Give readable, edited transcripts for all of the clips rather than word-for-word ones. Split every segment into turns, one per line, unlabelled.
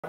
How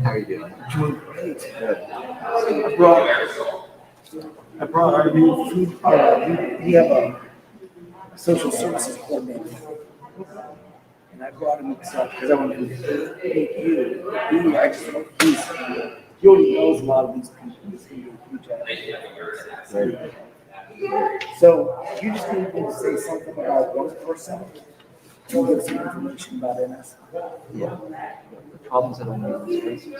are you doing?
Doing great. I brought our new food. We have a social services coordinator, and I brought him because I wanted to meet you. I just he already knows a lot of these people. He's gonna be a huge advocate. So you just need me to say something about one person and give some information about NS.
Yeah. The problems that I'm in spaces.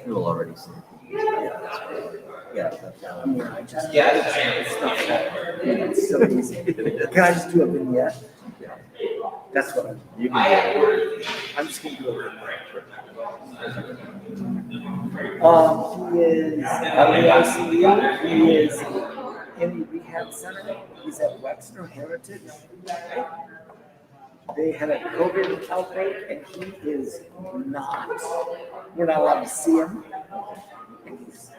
You will already see. Yeah, that's
I mean, it's not it's so easy. Can I just do a vignette?
yeah.
That's what
You can
I'm just gonna do a vignette. He is at the ICU. He is in the rehab center. He's at Wexner Heritage. They had a COVID outbreak, and he is not. We're not allowed to see him. And he's,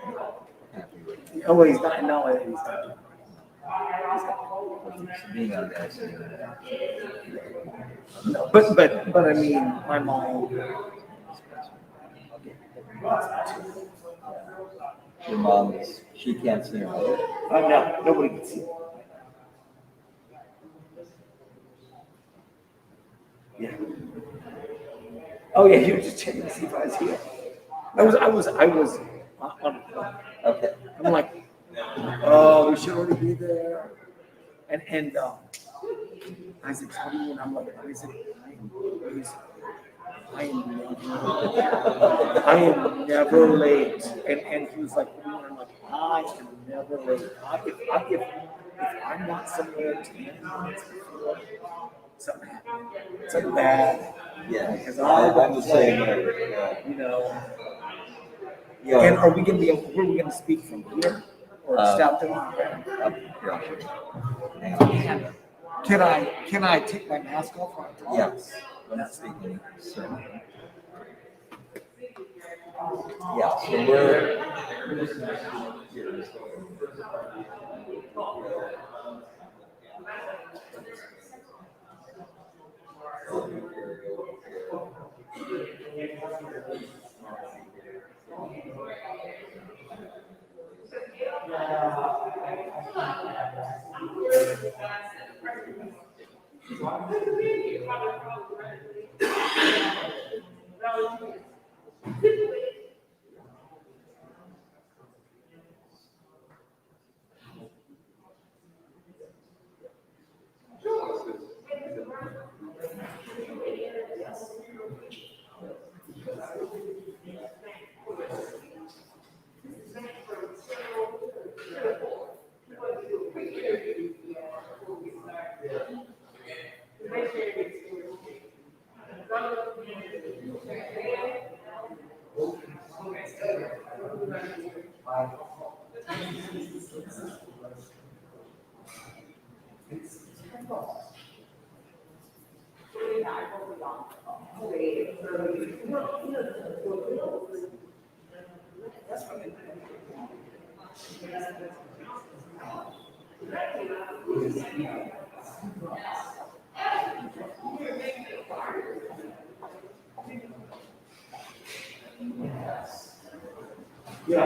oh, he's not. No, he's not.
being on the ICU.
No, but I mean, my mom.
Your mom is, she can't see her mother.
No, nobody can see him. Yeah. Oh yeah, he was just checking to see if I was here. I was on the phone.
Okay.
I'm like, oh, we should already be there. And Isaac's coming, and I'm like, Isaac, I am never late. And he was like, I'm like, I am never late. If I'm not somewhere 10 minutes before, something happened. Something bad.
Yeah.
Because
I'm the same way.
you know.
Yeah.
And are we gonna be? Where are we gonna speak from here or stop them?
Up here, I'll show you. Hang on.
Can I take my mask off?
Yes. I'm not speaking, sir. Yeah, so we're You'll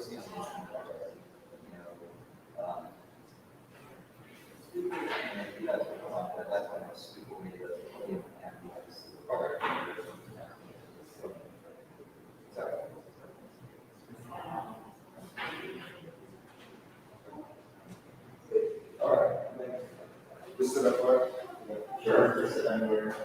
see some, that's why most people need to give advice. All right. Just sit up there. Sure. Just sit anywhere.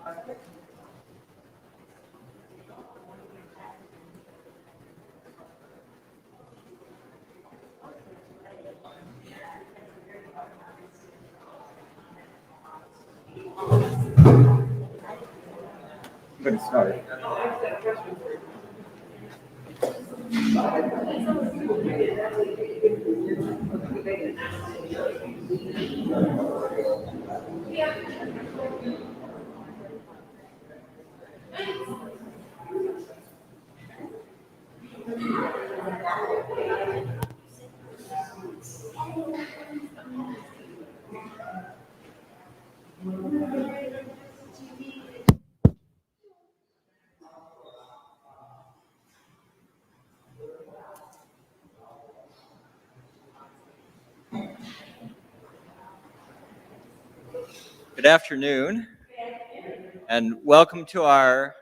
I'm going to start.
Good afternoon, and welcome to our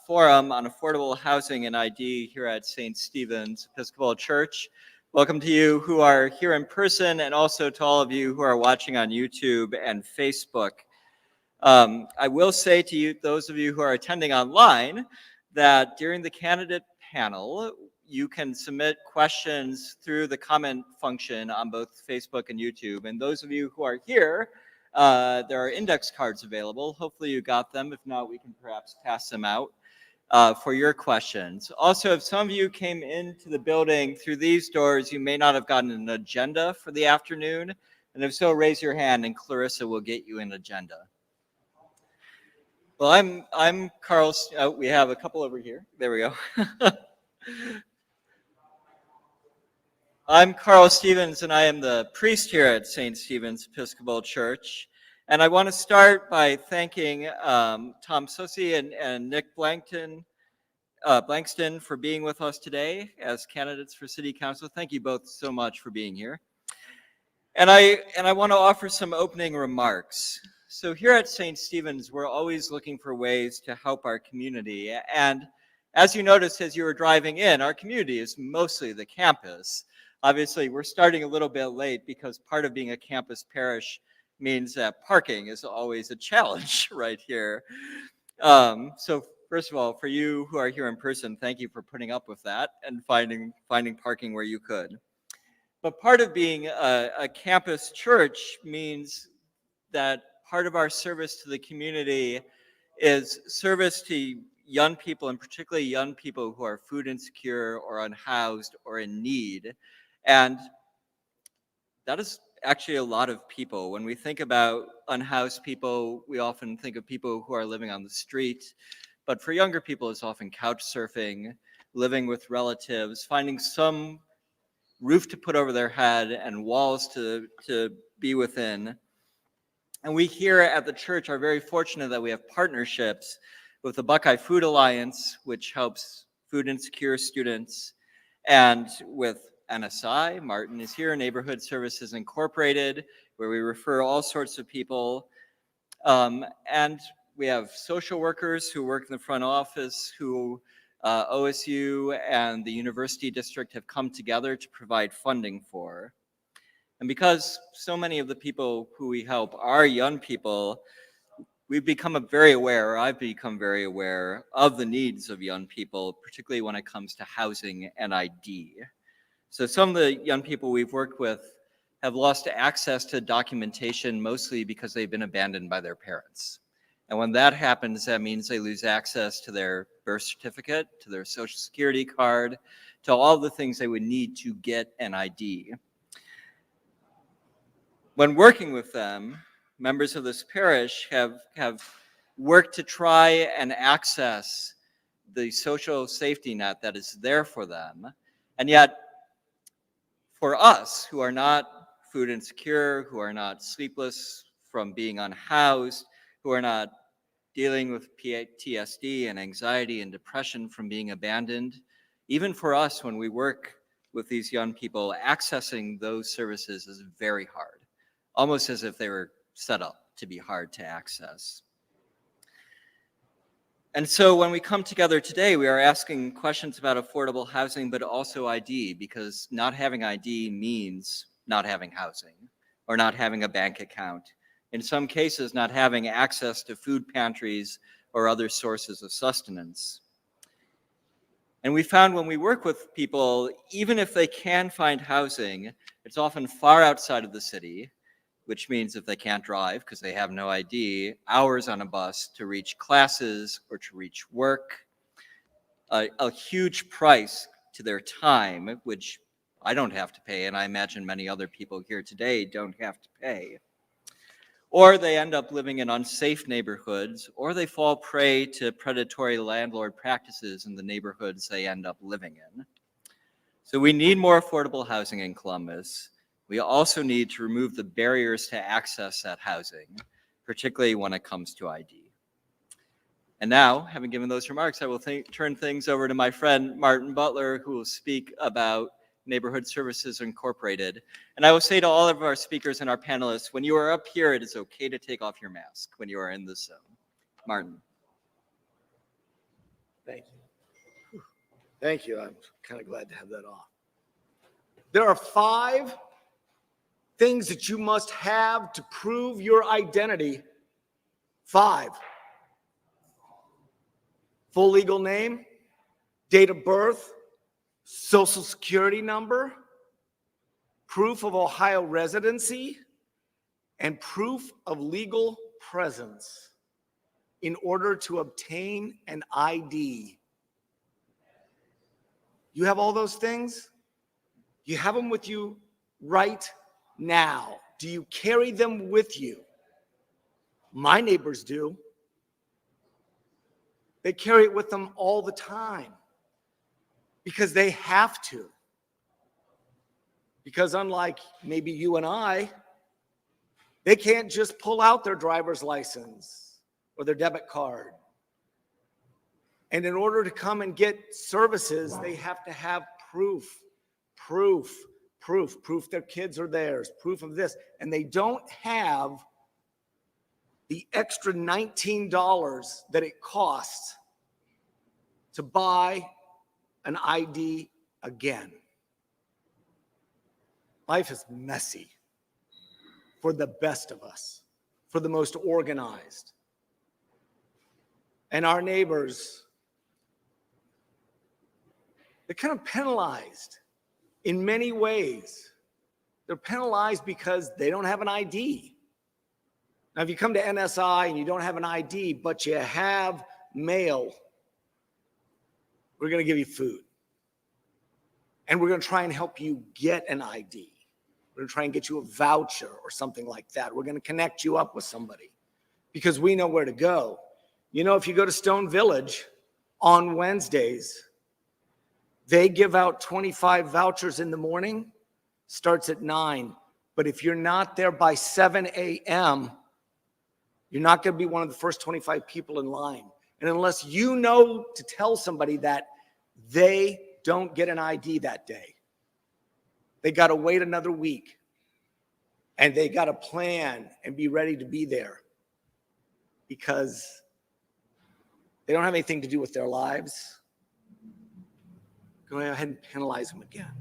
forum on affordable housing and ID here at St. Stephen's Episcopal Church. Welcome to you who are here in person, and also to all of you who are watching on YouTube and Facebook. I will say to you, those of you who are attending online, that during the candidate panel, you can submit questions through the comment function on both Facebook and YouTube. And those of you who are here, there are index cards available. Hopefully you got them. If not, we can perhaps pass them out for your questions. Also, if some of you came into the building through these doors, you may not have gotten an agenda for the afternoon. And if so, raise your hand and Clarissa will get you an agenda. Well, I'm Carl. We have a couple over here. There we go. I'm Carl Stevens, and I am the priest here at St. Stephen's Episcopal Church. And I want to start by thanking Tom Sussy and Nick Blankston for being with us today as candidates for City Council. Thank you both so much for being here. And I want to offer some opening remarks. So here at St. Stephen's, we're always looking for ways to help our community. And as you noticed as you were driving in, our community is mostly the campus. Obviously, we're starting a little bit late because part of being a campus parish means that parking is always a challenge right here. So first of all, for you who are here in person, thank you for putting up with that and finding parking where you could. But part of being a campus church means that part of our service to the community is service to young people, and particularly young people who are food insecure or unhoused or in need. And that is actually a lot of people. When we think about unhoused people, we often think of people who are living on the street. But for younger people, it's often couch surfing, living with relatives, finding some roof to put over their head and walls to be within. And we here at the church are very fortunate that we have partnerships with the Buckeye Food Alliance, which helps food insecure students, and with NSI, Martin is here, Neighborhood Services Incorporated, where we refer all sorts of people. And we have social workers who work in the front office, who OSU and the University District have come together to provide funding for. And because so many of the people who we help are young people, I've become very aware of the needs of young people, particularly when it comes to housing and ID. So some of the young people we've worked with have lost access to documentation, mostly because they've been abandoned by their parents. And when that happens, that means they lose access to their birth certificate, to their social security card, to all the things they would need to get an ID. When working with them, members of this parish have worked to try and access the social safety net that is there for them. And yet, for us who are not food insecure, who are not sleepless from being unhoused, who are not dealing with PTSD and anxiety and depression from being abandoned, even for us when we work with these young people, accessing those services is very hard, almost as if they were set up to be hard to access. And so when we come together today, we are asking questions about affordable housing, but also ID, because not having ID means not having housing or not having a bank account. in some cases not having access to food pantries or other sources of sustenance. And we found when we work with people, even if they can find housing, it's often far outside of the city, which means if they can't drive because they have no ID, hours on a bus to reach classes or to reach work, a huge price to their time, which I don't have to pay, and I imagine many other people here today don't have to pay. Or they end up living in unsafe neighborhoods, or they fall prey to predatory landlord practices in the neighborhoods they end up living in. So we need more affordable housing in Columbus. We also need to remove the barriers to access that housing, particularly when it comes to ID. And now, having given those remarks, I will turn things over to my friend Martin Butler, who will speak about Neighborhood Services Incorporated. And I will say to all of our speakers and our panelists, when you are up here, it is okay to take off your mask when you are in this zone. Martin.
Thank you. Thank you. I'm kind of glad to have that off. There are 5 things that you must have to prove your identity. 5. Full legal name, date of birth, social security number, proof of Ohio residency, and proof of legal presence in order to obtain an ID. You have all those things? You have them with you right now. Do you carry them with you? My neighbors do. They carry it with them all the time because they have to. Because unlike maybe you and I, they can't just pull out their driver's license or their debit card. And in order to come and get services, they have to have proof their kids are theirs, proof of this. And they don't have the extra $19 that it costs to buy an ID again. Life is messy for the best of us, for the most organized. And our neighbors, they're kind of penalized in many ways. They're penalized because they don't have an ID. Now, if you come to NSI and you don't have an ID, but you have mail, we're going to give you food. And we're going to try and help you get an ID. We're going to try and get you a voucher or something like that. We're going to connect you up with somebody because we know where to go. You know, if you go to Stone Village on Wednesdays, they give out 25 vouchers in the morning, starts at 9. But if you're not there by 7 a.m., you're not going to be one of the first 25 people in line. And unless you know to tell somebody that, they don't get an ID that day. They got to wait another week. And they got to plan and be ready to be there because they don't have anything to do with their lives. Go ahead and penalize them again.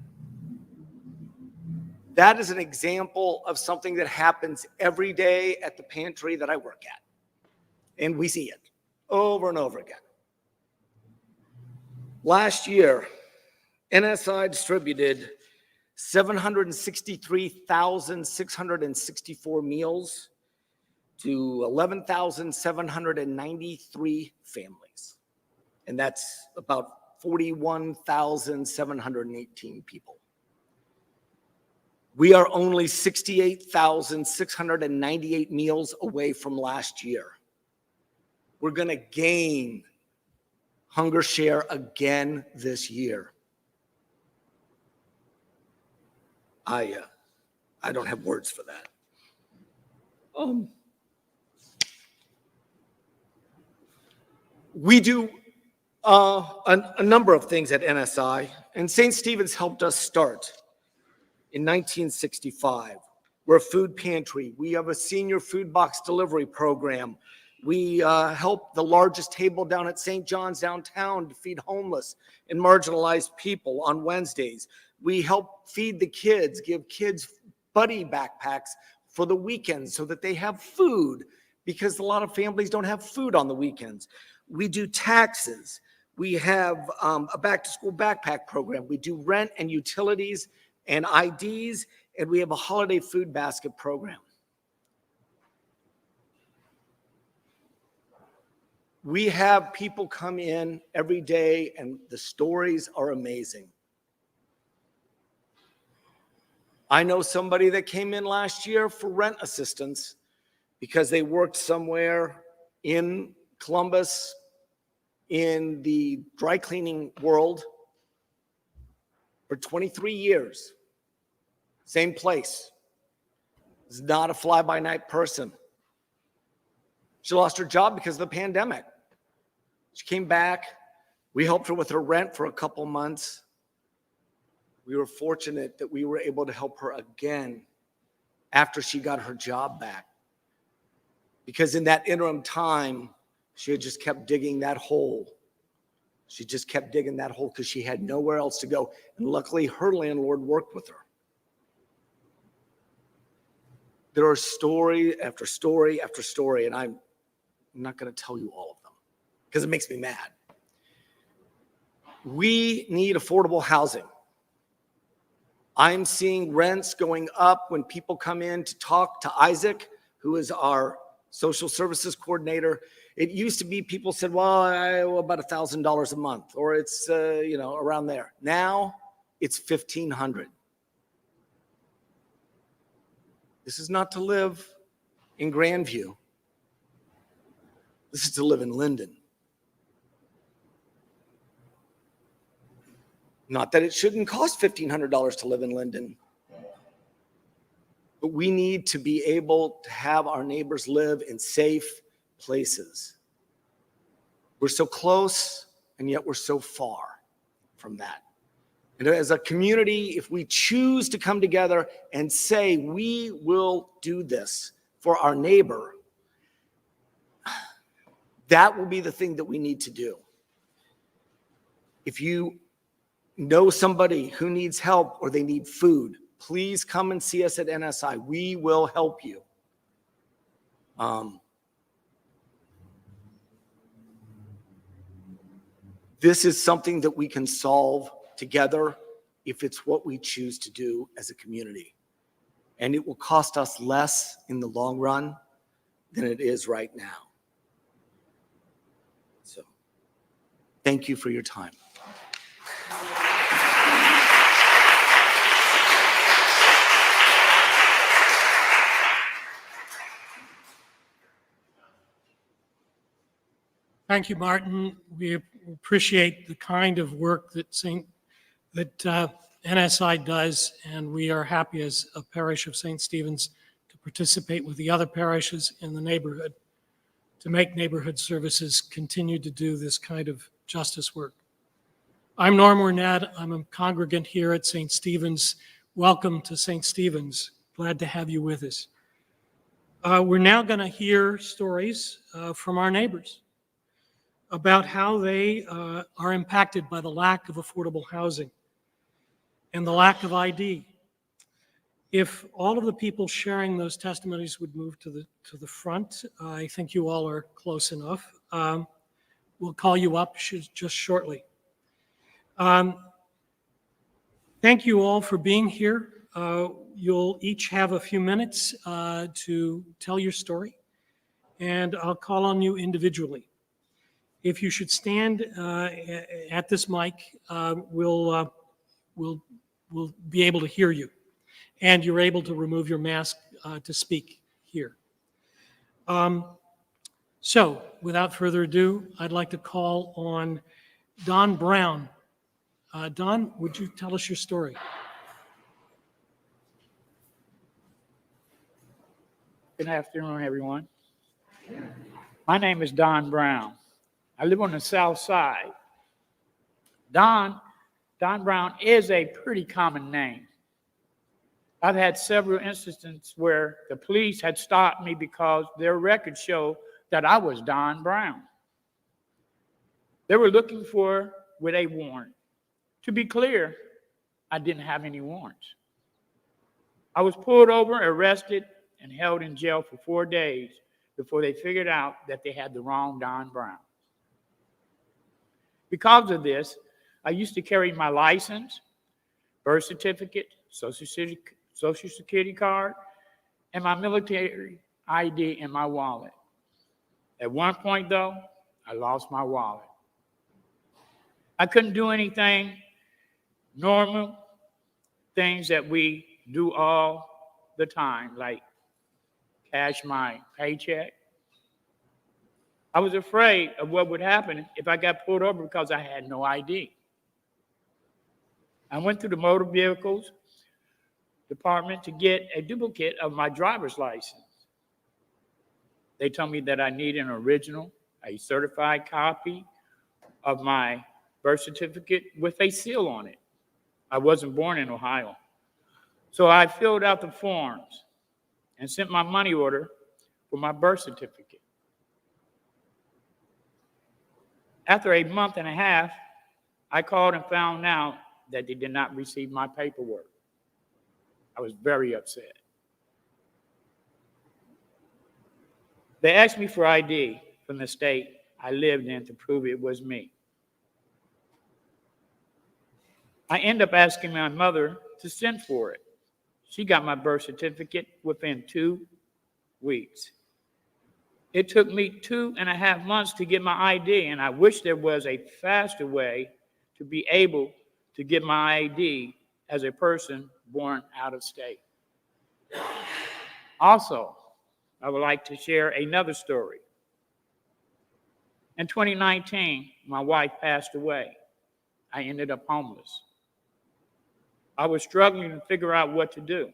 That is an example of something that happens every day at the pantry that I work at. And we see it over and over again. Last year, NSI distributed 763,664 meals to 11,793 families. And that's about 41,718 people. We are only 68,698 meals away from last year. We're going to gain hunger share again this year. I don't have words for that. We do a number of things at NSI, and St. Stephen's helped us start in 1965. We're a food pantry. We have a senior food box delivery program. We help the largest table down at St. John's downtown to feed homeless and marginalized people on Wednesdays. We help feed the kids, give kids buddy backpacks for the weekends so that they have food, because a lot of families don't have food on the weekends. We do taxes. We have a back-to-school backpack program. We do rent and utilities and IDs, and we have a holiday food basket program. We have people come in every day, and the stories are amazing. I know somebody that came in last year for rent assistance because they worked somewhere in Columbus in the dry cleaning world for 23 years. Same place. Is not a fly-by-night person. She lost her job because of the pandemic. She came back. We helped her with her rent for a couple months. We were fortunate that we were able to help her again after she got her job back. Because in that interim time, she had just kept digging that hole. She just kept digging that hole because she had nowhere else to go. And luckily, her landlord worked with her. There are story after story after story, and I'm not going to tell you all of them because it makes me mad. We need affordable housing. I'm seeing rents going up when people come in to talk to Isaac, who is our social services coordinator. It used to be people said, well, I owe about $1,000 a month, or it's around there. Now it's $1,500. This is not to live in Grandview. This is to live in Linden. Not that it shouldn't cost $1,500 to live in Linden, but we need to be able to have our neighbors live in safe places. We're so close, and yet we're so far from that. And as a community, if we choose to come together and say we will do this for our neighbor, that will be the thing that we need to do. If you know somebody who needs help or they need food, please come and see us at NSI. We will help you. This is something that we can solve together if it's what we choose to do as a community. And it will cost us less in the long run than it is right now. So, thank you for your time.
Thank you, Martin. We appreciate the kind of work that NSI does, and we are happy as a parish of St. Stephen's to participate with the other parishes in the neighborhood to make neighborhood services continue to do this kind of justice work. I'm Norm Wernette. I'm a congregant here at St. Stephen's. Welcome to St. Stephen's. Glad to have you with us. We're now going to hear stories from our neighbors about how they are impacted by the lack of affordable housing and the lack of ID. If all of the people sharing those testimonies would move to the front, I think you all are close enough. We'll call you up just shortly. Thank you all for being here. You'll each have a few minutes to tell your story, and I'll call on you individually. If you should stand at this mic, we'll be able to hear you, and you're able to remove your mask to speak here. So, without further ado, I'd like to call on Don Brown. Don, would you tell us your story?
Good afternoon, everyone. My name is Don Brown. I live on the south side. Don Brown is a pretty common name. I've had several instances where the police had stopped me because their records show that I was Don Brown. They were looking with a warrant. To be clear, I didn't have any warrants. I was pulled over, arrested, and held in jail for 4 days before they figured out that they had the wrong Don Brown. Because of this, I used to carry my license, birth certificate, social security card, and my military ID in my wallet. At one point, though, I lost my wallet. I couldn't do anything normal, things that we do all the time, like cash my paycheck. I was afraid of what would happen if I got pulled over because I had no ID. I went to the motor vehicles department to get a duplicate of my driver's license. They told me that I need an original, a certified copy of my birth certificate with a seal on it. I wasn't born in Ohio. So I filled out the forms and sent my money order for my birth certificate. After a month and a half, I called and found out that they did not receive my paperwork. I was very upset. They asked me for ID from the state I lived in to prove it was me. I ended up asking my mother to send for it. She got my birth certificate within 2 weeks. It took me 2.5 months to get my ID, and I wish there was a faster way to be able to get my ID as a person born out of state. Also, I would like to share another story. In 2019, my wife passed away. I ended up homeless. I was struggling to figure out what to do.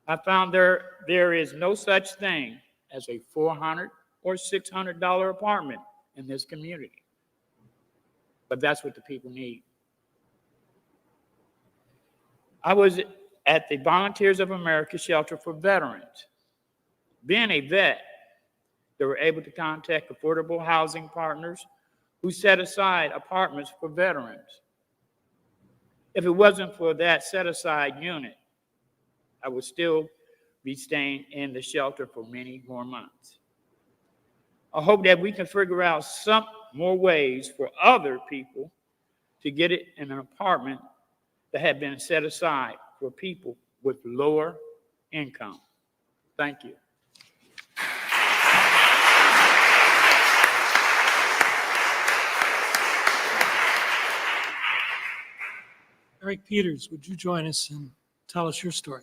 I found there is no such thing as a $400 or $600 apartment in this community. But that's what the people need. I was at the Volunteers of America Shelter for Veterans. Being a vet, they were able to contact affordable housing partners who set aside apartments for veterans. If it wasn't for that set-aside unit, I would still be staying in the shelter for many more months. I hope that we can figure out some more ways for other people to get it in an apartment that had been set aside for people with lower income. Thank you.
Eric Peters, would you join us and tell us your story?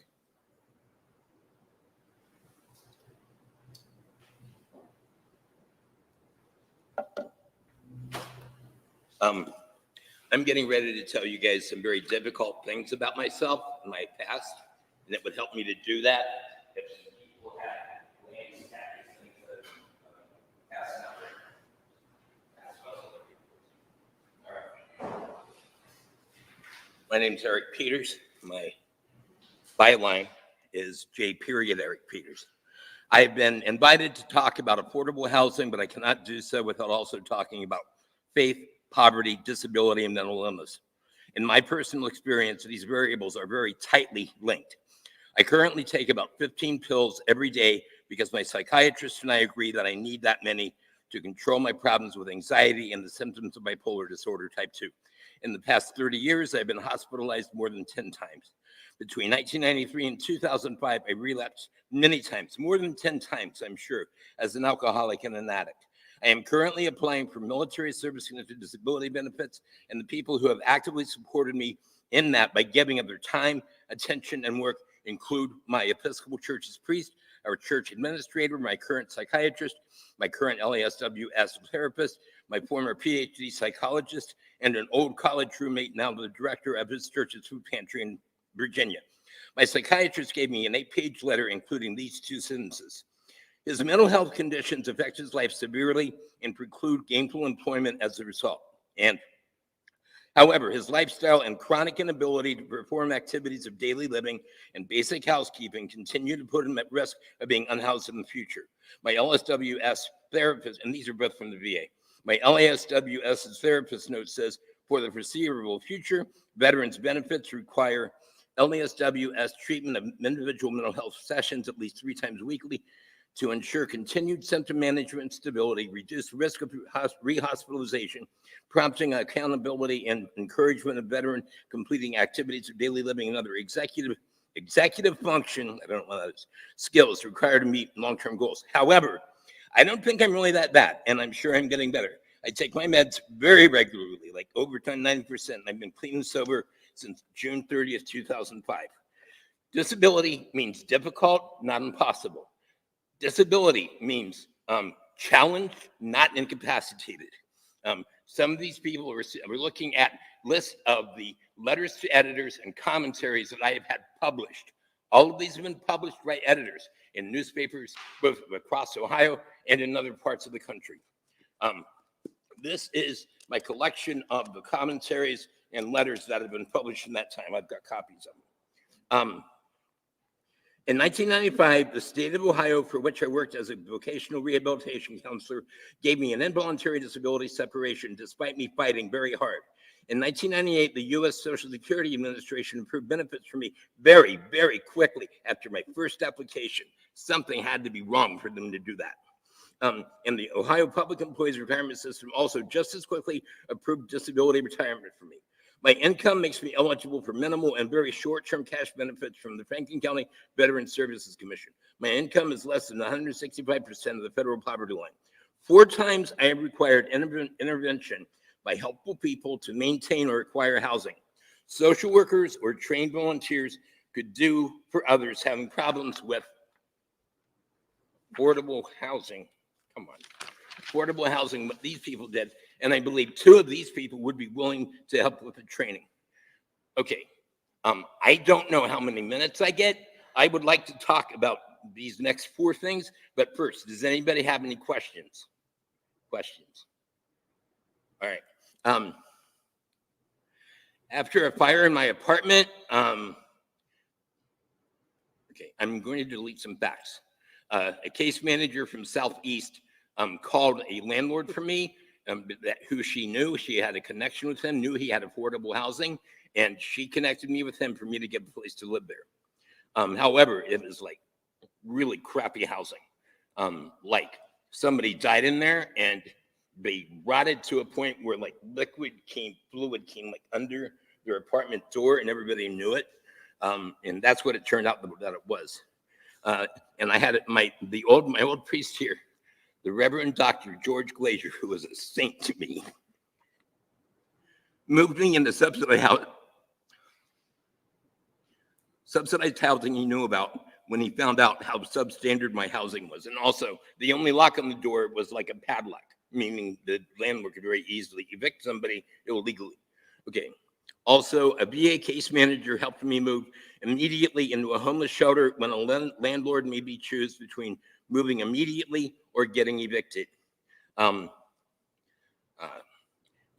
I'm getting ready to tell you guys some very difficult things about myself and my past, and it would help me to do that if people had names, things that passed out. All right. My name's Eric Peters. My byline is J. Eric Peters. I've been invited to talk about affordable housing, but I cannot do so without also talking about faith, poverty, disability, and mental illness. In my personal experience, these variables are very tightly linked. I currently take about 15 pills every day because my psychiatrist and I agree that I need that many to control my problems with anxiety and the symptoms of bipolar disorder type 2. In the past 30 years, I've been hospitalized more than 10 times. Between 1993 and 2005, I relapsed many times, more than 10 times, I'm sure, as an alcoholic and an addict. I am currently applying for military service-connected disability benefits, and the people who have actively supported me in that by giving of their time, attention, and work include my Episcopal Church's priest, our church administrator, my current psychiatrist, my current LASWS therapist, my former PhD psychologist, and an old college roommate, now the director of his church's food pantry in Virginia. My psychiatrist gave me an 8-page letter including these 2 sentences. His mental health conditions affect his life severely and preclude gainful employment as a result. And, however, his lifestyle and chronic inability to perform activities of daily living and basic housekeeping continue to put him at risk of being unhoused in the future. My LSWS therapist, and these are both from the VA, my LASWS therapist note says, for the foreseeable future, veterans benefits require LASWS treatment of individual mental health sessions at least 3 times weekly to ensure continued symptom management and stability, reduce risk of rehospitalization, prompting accountability and encouragement of veteran completing activities of daily living and other executive function, I don't know what that is, skills required to meet long-term goals. However, I don't think I'm really that bad, and I'm sure I'm getting better. I take my meds very regularly, like over 90%, and I've been clean and sober since June 30th, 2005. Disability means difficult, not impossible. Disability means challenged, not incapacitated. Some of these people are looking at lists of the letters to editors and commentaries that I have had published. All of these have been published by editors in newspapers, both across Ohio and in other parts of the country. This is my collection of the commentaries and letters that have been published in that time. I've got copies of them. In 1995, the state of Ohio, for which I worked as a vocational rehabilitation counselor, gave me an involuntary disability separation despite me fighting very hard. In 1998, the U.S. Social Security Administration approved benefits for me very, very quickly after my first application. Something had to be wrong for them to do that. And the Ohio Public Employees Retirement System also just as quickly approved disability retirement for me. My income makes me eligible for minimal and very short-term cash benefits from the Franklin County Veterans Services Commission. My income is less than 165% of the federal poverty line. 4 times I have required intervention by helpful people to maintain or acquire housing. Social workers or trained volunteers could do for others having problems with affordable housing. Come on. Affordable housing, what these people did. And I believe 2 of these people would be willing to help with the training. Okay. I don't know how many minutes I get. I would like to talk about these next 4 things. But first, does anybody have any questions? Questions? All right. After a fire in my apartment, okay, I'm going to delete some facts. A case manager from Southeast called a landlord for me, who she knew. She had a connection with him, knew he had affordable housing, and she connected me with him for me to get a place to live there. However, it was like really crappy housing. Like somebody died in there and they rotted to a point where like fluid came like under their apartment door and everybody knew it. And that's what it turned out that it was. And I had my old priest here, the Reverend Dr. George Glazier, who was a saint to me, moved me into subsidized housing he knew about when he found out how substandard my housing was. And also, the only lock on the door was like a padlock, meaning the landlord could very easily evict somebody illegally. Okay. Also, a VA case manager helped me move immediately into a homeless shelter when a landlord made me choose between moving immediately or getting evicted.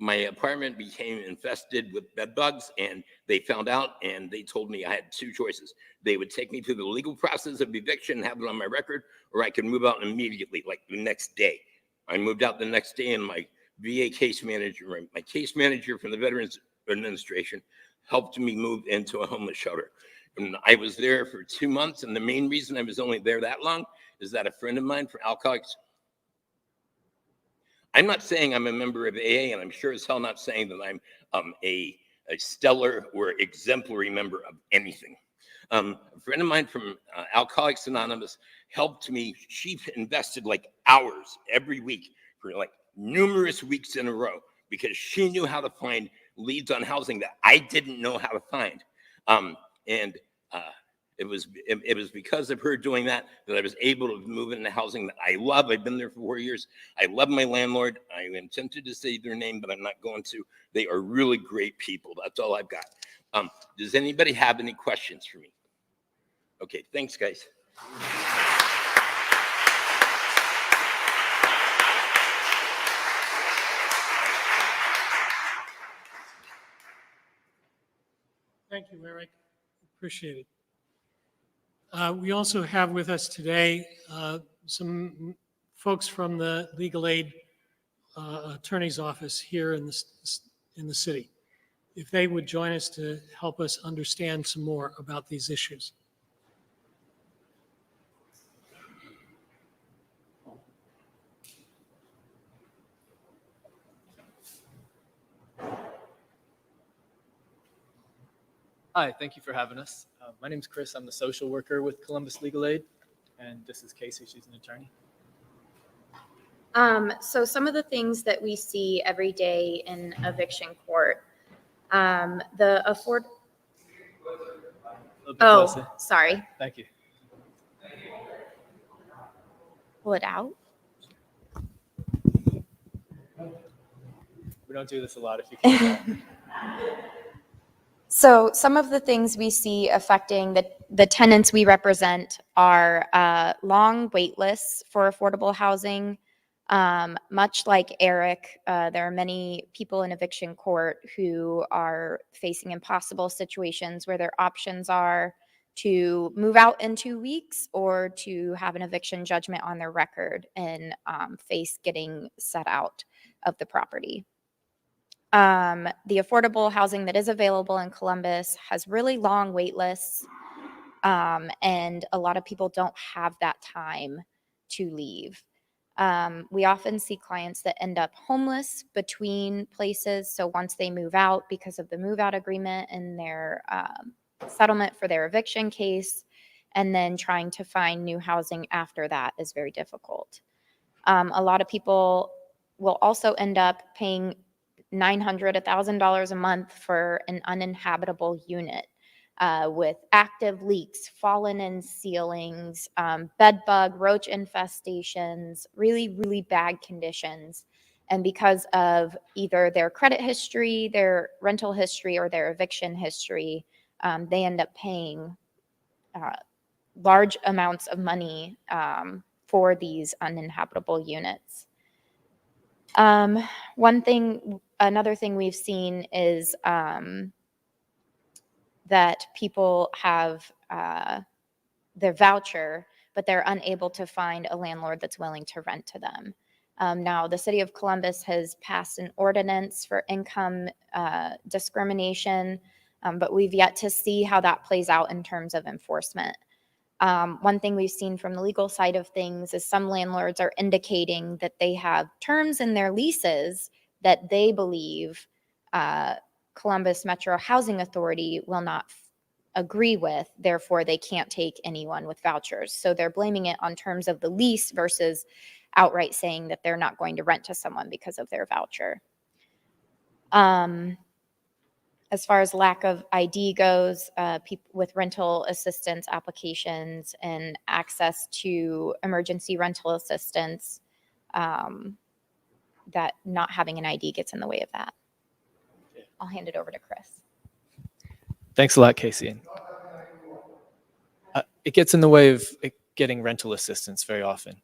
My apartment became infested with bed bugs, and they found out, and they told me I had 2 choices. They would take me through the legal process of eviction and have it on my record, or I could move out immediately, like the next day. I moved out the next day, and my VA case manager, my case manager from the Veterans Administration, helped me move into a homeless shelter. And I was there for 2 months, and the main reason I was only there that long is that a friend of mine from Alcoholics. I'm not saying I'm a member of AA, and I'm sure as hell not saying that I'm a stellar or exemplary member of anything. A friend of mine from Alcoholics Anonymous helped me. She invested like hours every week for like numerous weeks in a row because she knew how to find leads on housing that I didn't know how to find. It was because of her doing that I was able to move into housing that I love. I've been there for 4 years. I love my landlord. I am tempted to say their name, but I'm not going to. They are really great people. That's all I've got. Does anybody have any questions for me? Okay, thanks, guys.
Thank you, Eric. Appreciate it. We also have with us today some folks from the Legal Aid Attorney's Office here in the city. if they would join us to help us understand some more about these issues.
Hi, thank you for having us. My name's Chris. I'm the social worker with Columbus Legal Aid, and this is Casey. She's an attorney.
So some of the things that we see every day in eviction court, the afford,
A little bit
oh,
closer.
sorry,
Thank you.
pull it out.
We don't do this a lot if you can.
So some of the things we see affecting the tenants we represent are long wait lists for affordable housing. Much like Eric, there are many people in eviction court who are facing impossible situations where their options are to move out in 2 weeks or to have an eviction judgment on their record and face getting set out of the property. The affordable housing that is available in Columbus has really long wait lists, and a lot of people don't have that time to leave. We often see clients that end up homeless between places. So once they move out because of the move out agreement and their settlement for their eviction case, and then trying to find new housing after that is very difficult. A lot of people will also end up paying $900, $1,000 a month for an uninhabitable unit with active leaks, fallen-in ceilings, bed bug, roach infestations, really, really bad conditions. And because of either their credit history, their rental history, or their eviction history, they end up paying large amounts of money for these uninhabitable units. Another thing we've seen is that people have their voucher, but they're unable to find a landlord that's willing to rent to them. Now, the city of Columbus has passed an ordinance for income discrimination, but we've yet to see how that plays out in terms of enforcement. One thing we've seen from the legal side of things is some landlords are indicating that they have terms in their leases that they believe Columbus Metro Housing Authority will not agree with, therefore they can't take anyone with vouchers. So they're blaming it on terms of the lease versus outright saying that they're not going to rent to someone because of their voucher. As far as lack of ID goes, people with rental assistance applications and access to emergency rental assistance, that not having an ID gets in the way of that. I'll hand it over to Chris.
Thanks a lot, Casey. It gets in the way of getting rental assistance very often.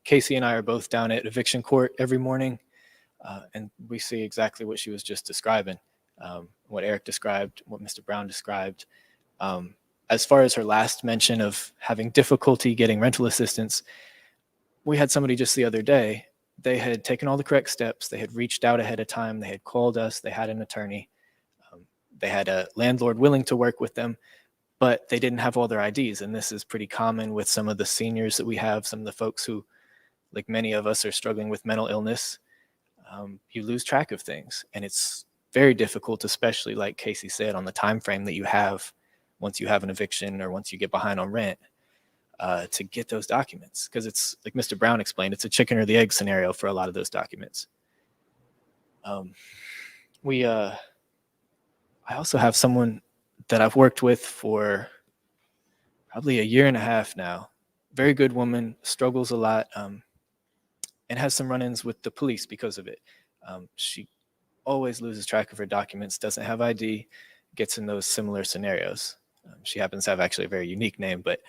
Casey and I are both down at eviction court every morning, and we see exactly what she was just describing. What Eric described, what Mr. Brown described. As far as her last mention of having difficulty getting rental assistance, we had somebody just the other day. They had taken all the correct steps. They had reached out ahead of time. They had called us. They had an attorney. They had a landlord willing to work with them, but they didn't have all their IDs. And this is pretty common with some of the seniors that we have, some of the folks who, like many of us, are struggling with mental illness. You lose track of things, and it's very difficult, especially like Casey said, on the time frame that you have once you have an eviction or once you get behind on rent, to get those documents. Because it's like Mr. Brown explained, it's a chicken or the egg scenario for a lot of those documents. I also have someone that I've worked with for probably 1.5 years now. Very good woman, struggles a lot, and has some run-ins with the police because of it. She always loses track of her documents, doesn't have ID, gets in those similar scenarios. She happens to have actually a very unique name, but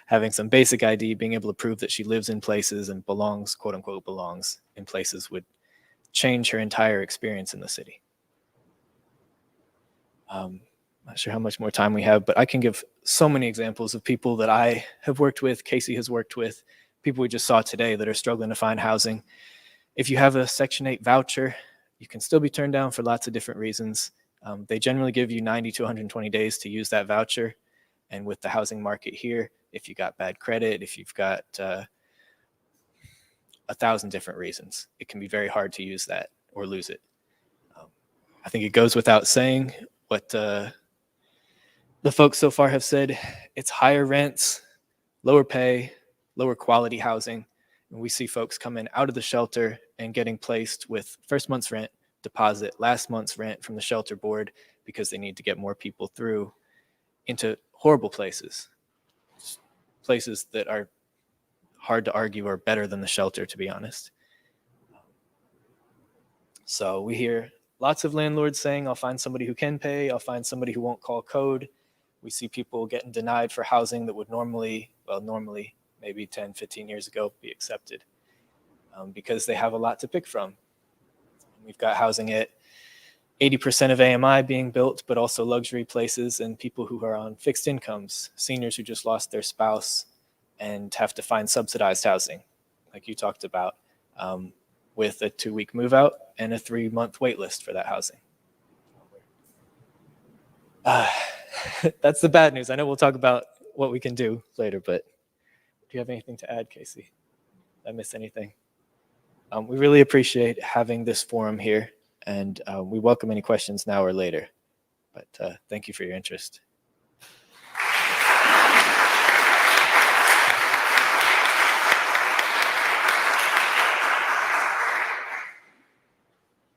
having some basic ID, being able to prove that she lives in places and belongs, quote unquote, belongs in places would change her entire experience in the city. Not sure how much more time we have, but I can give so many examples of people that I have worked with, Casey has worked with, people we just saw today that are struggling to find housing. If you have a Section 8 voucher, You can still be turned down for lots of different reasons. They generally give you 90 to 120 days to use that voucher. And with the housing market here, if you got bad credit, if you've got 1,000 different reasons, it can be very hard to use that or lose it. I think it goes without saying what the folks so far have said. It's higher rents, lower pay, lower quality housing. And we see folks coming out of the shelter and getting placed with first month's rent deposit, last month's rent from the shelter board, because they need to get more people through into horrible places, places that are hard to argue are better than the shelter, to be honest. So we hear lots of landlords saying, I'll find somebody who can pay, I'll find somebody who won't call code. We see people getting denied for housing that would normally maybe 10, 15 years ago be accepted because they have a lot to pick from. We've got housing at 80% of AMI being built, but also luxury places and people who are on fixed incomes, seniors who just lost their spouse and have to find subsidized housing, like you talked about, with a 2-week move out and a 3-month wait list for that housing. That's the bad news. I know we'll talk about what we can do later, but do you have anything to add, Casey? Did I miss anything? We really appreciate having this forum here, and we welcome any questions now or later. But thank you for your interest.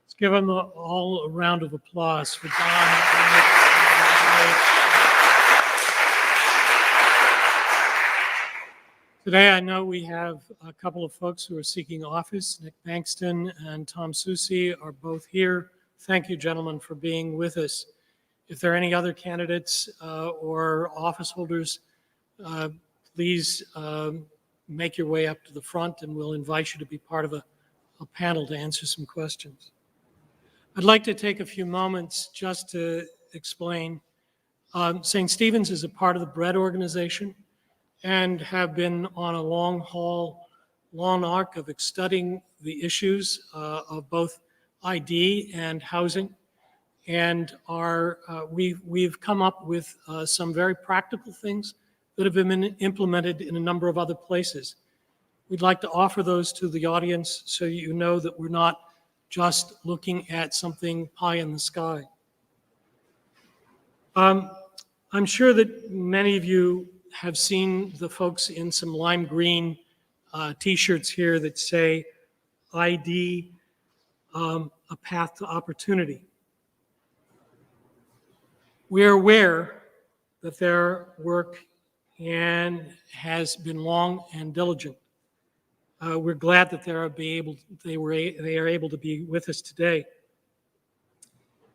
Let's give them all a round of applause for Don. Today, I know we have a couple of folks who are seeking office. Nick Bankston and Tom Susi are both here. Thank you, gentlemen, for being with us. If there are any other candidates or office holders, please make your way up to the front and we'll invite you to be part of a panel to answer some questions. I'd like to take a few moments just to explain. St. Stephen's is a part of the BREAD organization and have been on a long arc of studying the issues of both ID and housing. And we've come up with some very practical things that have been implemented in a number of other places. We'd like to offer those to the audience so you know that we're not just looking at something pie in the sky. I'm sure that many of you have seen the folks in some lime green t-shirts here that say ID, a path to opportunity. We are aware that their work has been long and diligent. We're glad that they are able to be with us today.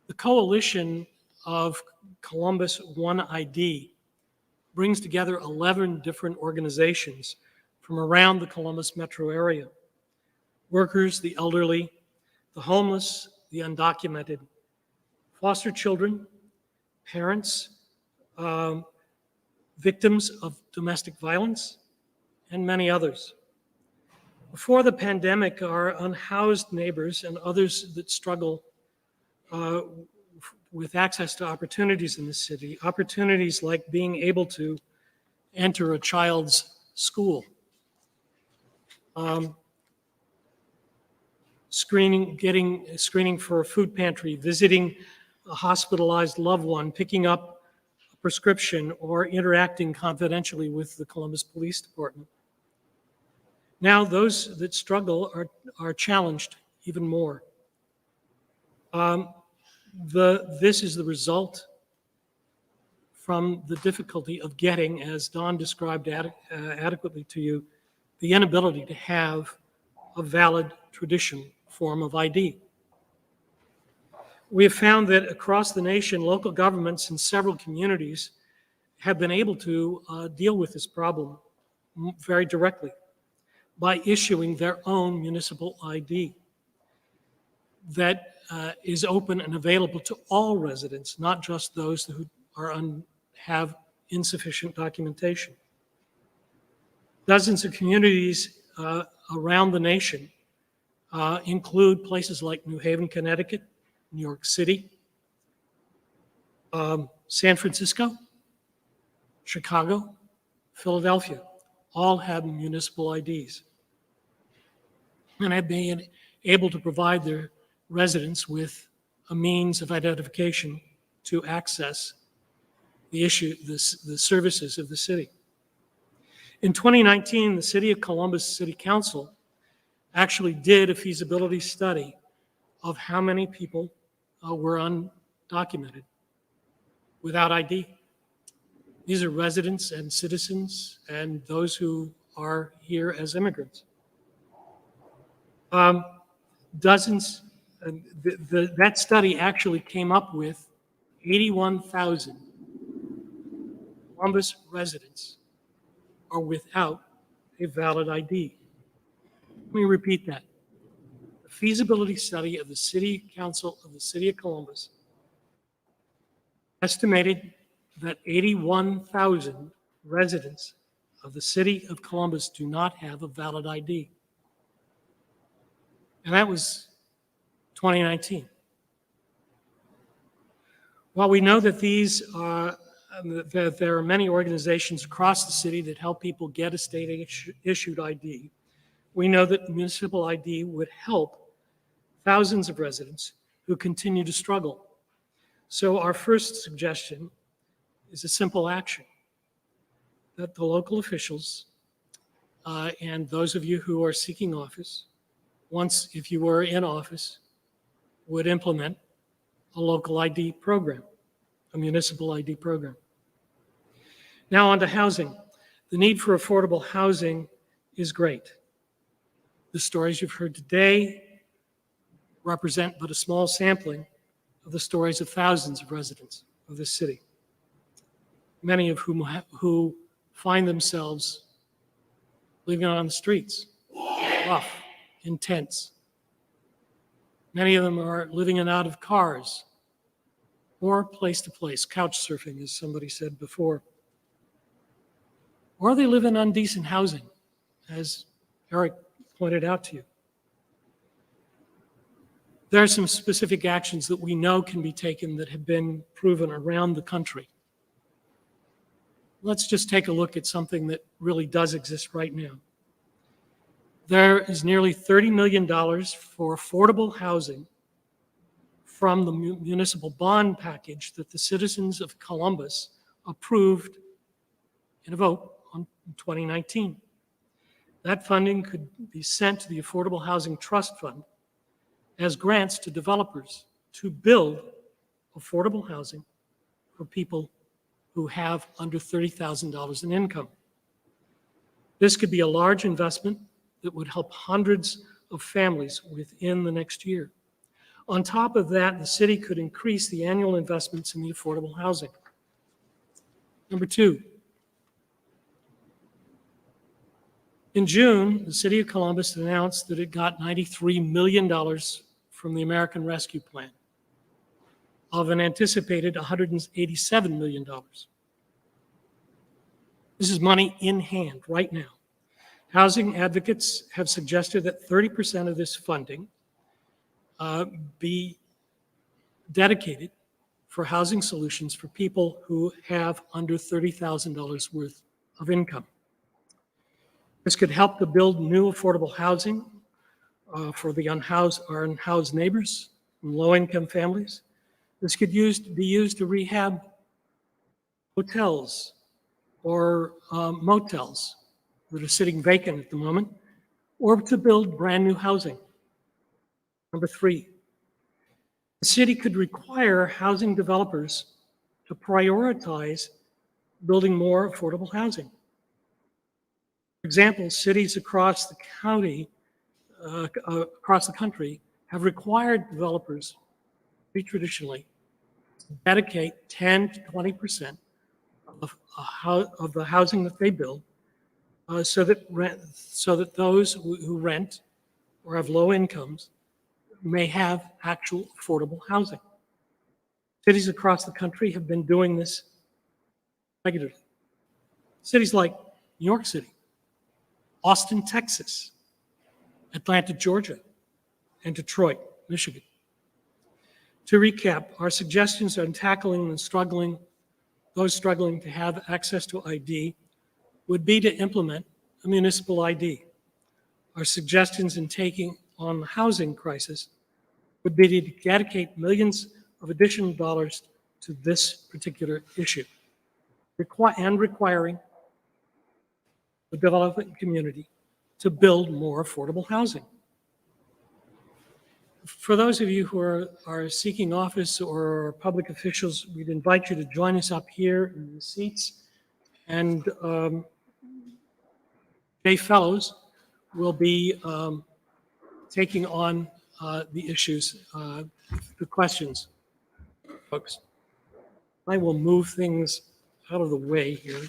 The coalition of Columbus One ID brings together 11 different organizations from around the Columbus metro area. Workers, the elderly, the homeless, the undocumented, foster children, parents, victims of domestic violence, and many others. Before the pandemic, our unhoused neighbors and others that struggle with access to opportunities in the city, opportunities like being able to enter a child's school, screening for a food pantry, visiting a hospitalized loved one, picking up a prescription, or interacting confidentially with the Columbus Police Department. Now those that struggle are challenged even more. This is the result from the difficulty of getting, as Don described adequately to you, the inability to have a valid traditional form of ID. We have found that across the nation, local governments in several communities have been able to deal with this problem very directly by issuing their own municipal ID that is open and available to all residents, not just those who have insufficient documentation. Dozens of communities around the nation include places like New Haven, Connecticut, New York City, San Francisco, Chicago, Philadelphia, all have municipal IDs and have been able to provide their residents with a means of identification to access the services of the city. In 2019, the City of Columbus City Council actually did a feasibility study of how many people were undocumented without ID. These are residents and citizens and those who are here as immigrants. That study actually came up with 81,000 Columbus residents are without a valid ID. Let me repeat that. The feasibility study of the City Council of the City of Columbus estimated that 81,000 residents of the City of Columbus do not have a valid ID. And that was 2019. While we know that that there are many organizations across the city that help people get a state-issued ID, we know that municipal ID would help thousands of residents who continue to struggle. So our first suggestion is a simple action, that the local officials and those of you who are seeking office, once if you were in office, would implement a local ID program, a municipal ID program. Now on to housing. The need for affordable housing is great. The stories you've heard today represent but a small sampling of the stories of thousands of residents of this city, many of whom who find themselves living on the streets, rough, in tents. Many of them are living in out of cars or place to place, couch surfing, as somebody said before. Or they live in undecent housing, as Eric pointed out to you. There are some specific actions that we know can be taken that have been proven around the country. Let's just take a look at something that really does exist right now. There is nearly $30 million for affordable housing from the municipal bond package that the citizens of Columbus approved in a vote in 2019. That funding could be sent to the Affordable Housing Trust Fund as grants to developers to build affordable housing for people who have under $30,000 in income. This could be a large investment that would help hundreds of families within the next year. On top of that, the city could increase the annual investments in the affordable housing. Number two, in June, the City of Columbus announced that it got $93 million from the American Rescue Plan of an anticipated $187 million. This is money in hand right now. Housing advocates have suggested that 30% of this funding be dedicated for housing solutions for people who have under $30,000 worth of income. This could help to build new affordable housing for the unhoused neighbors and low-income families. This could be used to rehab hotels or motels that are sitting vacant at the moment, or to build brand new housing. Number three, the city could require housing developers to prioritize building more affordable housing. For example, cities across the country have required developers traditionally to dedicate 10 to 20% of the housing that they build so that those who rent or have low incomes may have actual affordable housing. Cities across the country have been doing this regularly. Cities like New York City, Austin, Texas, Atlanta, Georgia, and Detroit, Michigan. To recap, our suggestions on tackling those struggling to have access to ID would be to implement a municipal ID. Our suggestions in taking on the housing crisis would be to dedicate millions of additional dollars to this particular issue, requiring the development community to build more affordable housing. For those of you who are seeking office or public officials, we'd invite you to join us up here in the seats. And Jay Fellows will be taking on the issues, the questions, folks. I will move things out of the way here.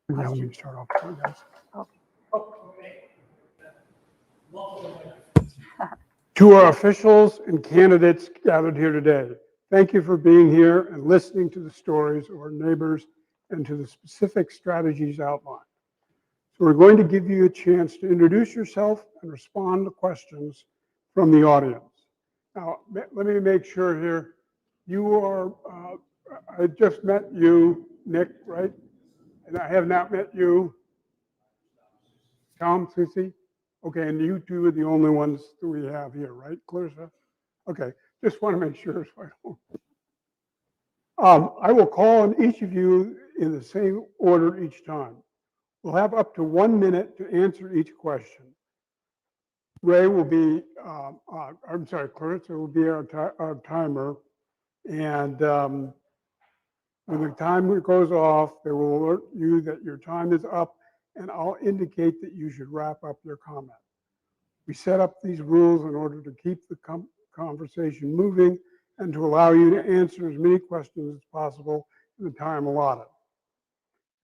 Now let me start off, guys. To our officials and candidates gathered here today, thank you for being here and listening to the stories of our neighbors and to the specific strategies outlined. So we're going to give you a chance to introduce yourself and respond to questions from the audience. Now, let me make sure here, you are, I just met you, Nick, right? And I have not met you, Tom, Susie? Okay, and you two are the only ones that we have here, right, Clarissa? Okay, just want to make sure. So I will call on each of you in the same order each time. We'll have up to 1 minute to answer each question. Ray will be, I'm sorry, Clarissa will be our timer. And when the timer goes off, they will alert you that your time is up, and I'll indicate that you should wrap up your comment. We set up these rules in order to keep the conversation moving and to allow you to answer as many questions as possible in the time allotted.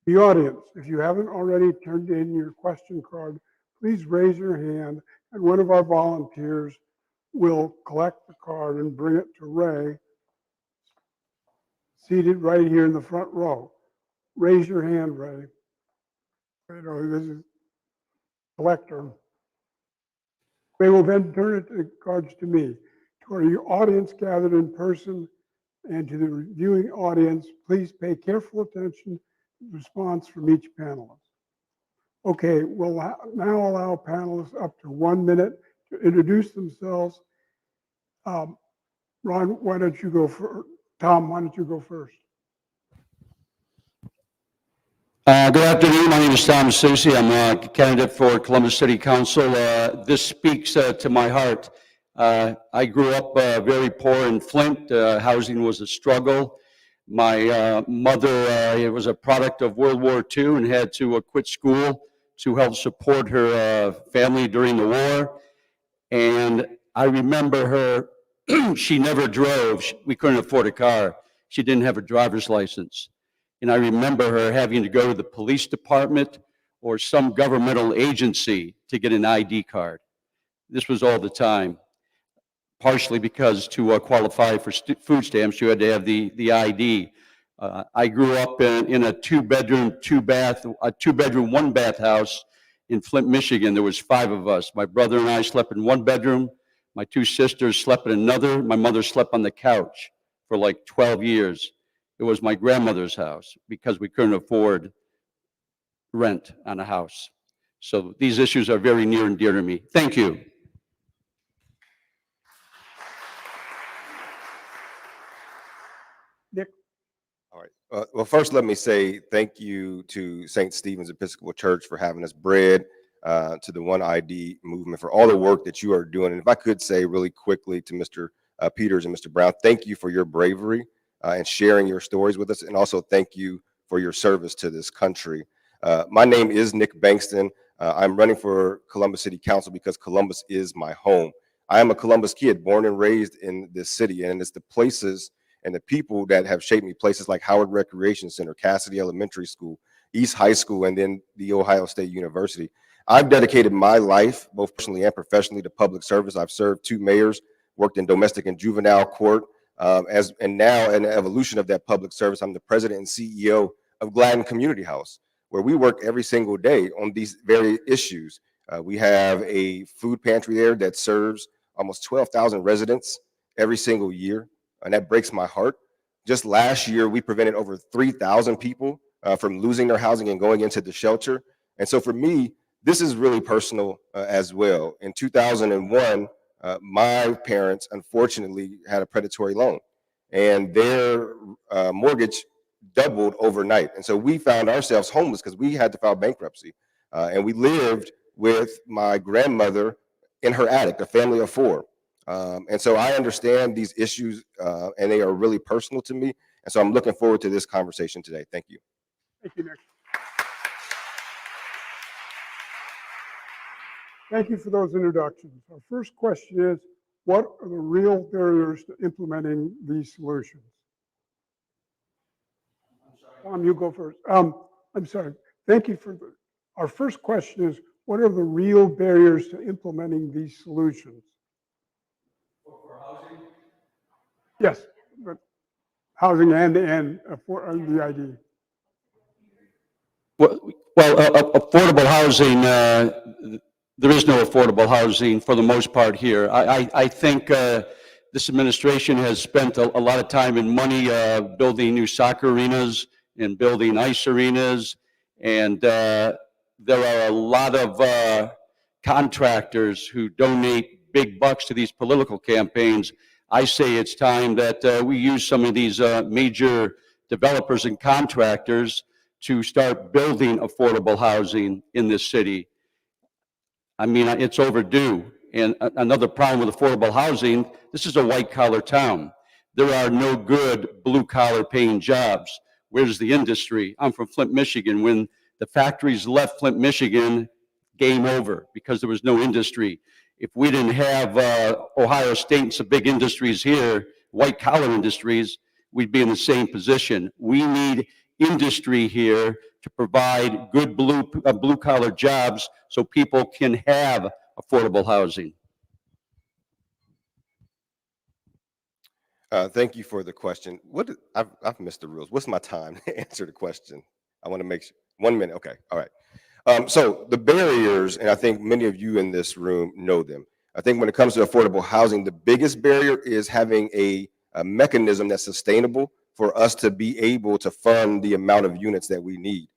The audience, if you haven't already turned in your question card, please raise your hand and one of our volunteers will collect the card and bring it to Ray, seated right here in the front row. Raise your hand, Ray. This is collector. Ray will then turn the cards to me. To our audience gathered in person and to the viewing audience, please pay careful attention to the response from each panelist. Okay, we'll now allow panelists up to 1 minute to introduce themselves. Ron, why don't you go first? Tom, why don't you go first?
Good afternoon. My name is Tom Susie. I'm a candidate for Columbus City Council. This speaks to my heart. I grew up very poor in Flint. Housing was a struggle. My mother was a product of World War II and had to quit school to help support her family during the war. And I remember her, she never drove. We couldn't afford a car. She didn't have a driver's license. And I remember her having to go to the police department or some governmental agency to get an ID card. This was all the time, partially because to qualify for food stamps, you had to have the ID. I grew up in a two-bedroom, one-bath house in Flint, Michigan. There was 5 of us. My brother and I slept in one bedroom. My 2 sisters slept in another. My mother slept on the couch for like 12 years. It was my grandmother's house because we couldn't afford rent on a house. So these issues are very near and dear to me. Thank you.
Nick.
All right. Well, first, let me say thank you to St. Stephen's Episcopal Church for having us bred to the One ID movement for all the work that you are doing. And if I could say really quickly to Mr. Peters and Mr. Brown, thank you for your bravery and sharing your stories with us. And also thank you for your service to this country. My name is Nick Bankston. I'm running for Columbus City Council because Columbus is my home. I am a Columbus kid, born and raised in this city, and it's the places and the people that have shaped me, places like Howard Recreation Center, Cassidy Elementary School, East High School, and then the Ohio State University. I've dedicated my life, both personally and professionally, to public service. I've served 2 mayors, worked in domestic and juvenile court, and now in the evolution of that public service, I'm the president and CEO of Gladden Community House, where we work every single day on these very issues. We have a food pantry there that serves almost 12,000 residents every single year, and that breaks my heart. Just last year, we prevented over 3,000 people from losing their housing and going into the shelter. And so for me, this is really personal as well. In 2001, my parents unfortunately had a predatory loan, and their mortgage doubled overnight. And so we found ourselves homeless because we had to file bankruptcy. And we lived with my grandmother in her attic, a family of 4. And so I understand these issues, and they are really personal to me. And so I'm looking forward to this conversation today. Thank you.
Thank you, Nick. Thank you for those introductions. Our first question is, what are the real barriers to implementing these solutions? Tom, you go first. I'm sorry. Thank you for our first question is, what are the real barriers to implementing these solutions?
For housing?
Yes, but housing and for the ID.
Well, affordable housing, there is no affordable housing for the most part here. I think this administration has spent a lot of time and money building new soccer arenas and building ice arenas, and there are a lot of contractors who donate big bucks to these political campaigns. I say it's time that we use some of these major developers and contractors to start building affordable housing in this city. I mean, it's overdue. And another problem with affordable housing, this is a white-collar town. There are no good blue-collar paying jobs. Where's the industry? I'm from Flint, Michigan. When the factories left Flint, Michigan, game over because there was no industry. If we didn't have Ohio State and some big industries here, white-collar industries, we'd be in the same position. We need industry here to provide good blue-collar jobs so people can have affordable housing.
Thank you for the question. I've missed the rules. What's my time to answer the question? I want to make sure. 1 minute. Okay. All right. So the barriers, and I think many of you in this room know them. I think when it comes to affordable housing, the biggest barrier is having a mechanism that's sustainable for us to be able to fund the amount of units that we need.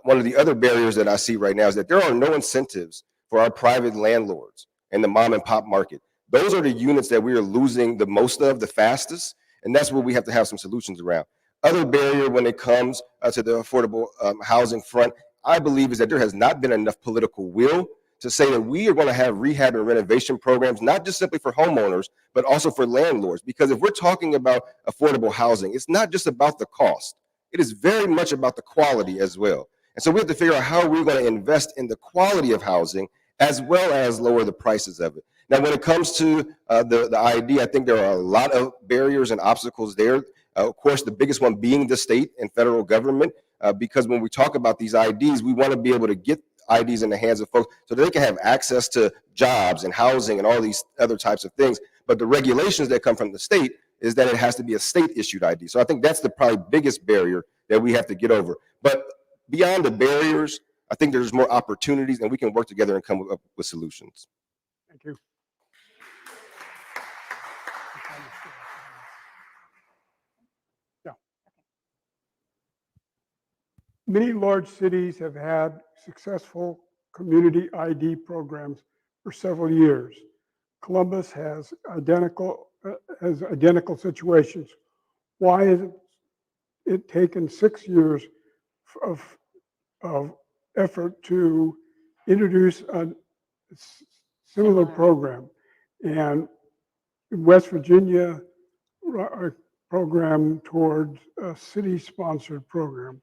One of the other barriers that I see right now is that there are no incentives for our private landlords in the mom and pop market. Those are the units that we are losing the most of, the fastest, and that's where we have to have some solutions around. Other barrier when it comes to the affordable housing front, I believe, is that there has not been enough political will to say that we are going to have rehab and renovation programs, not just simply for homeowners, but also for landlords. Because if we're talking about affordable housing, it's not just about the cost. It is very much about the quality as well. And so we have to figure out how we're going to invest in the quality of housing as well as lower the prices of it. Now, when it comes to the ID, I think there are a lot of barriers and obstacles there. Of course, the biggest one being the state and federal government, because when we talk about these IDs, we want to be able to get IDs in the hands of folks so that they can have access to jobs and housing and all these other types of things. But the regulations that come from the state is that it has to be a state-issued ID. So I think that's the probably biggest barrier that we have to get over. But beyond the barriers, I think there's more opportunities, and we can work together and come up with solutions.
Thank you. Yeah. Many large cities have had successful community ID programs for several years. Columbus has identical situations. Why has it taken 6 years of effort to introduce a similar program? And in West Virginia, a program towards a city-sponsored program.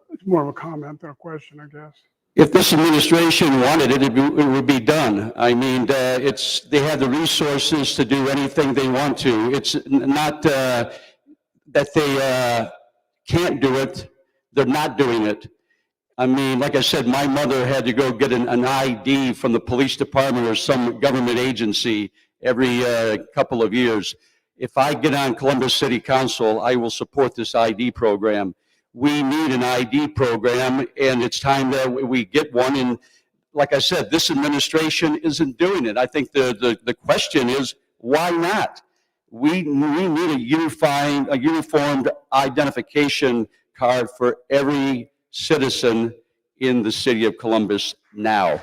It's more of a comment than a question, I guess.
If this administration wanted it, it would be done. I mean, they have the resources to do anything they want to. It's not that they can't do it. They're not doing it. I mean, like I said, my mother had to go get an ID from the police department or some government agency every couple of years. If I get on Columbus City Council, I will support this ID program. We need an ID program, and it's time that we get one. And like I said, this administration isn't doing it. I think the question is, why not? We need a uniformed identification card for every citizen in the city of Columbus now.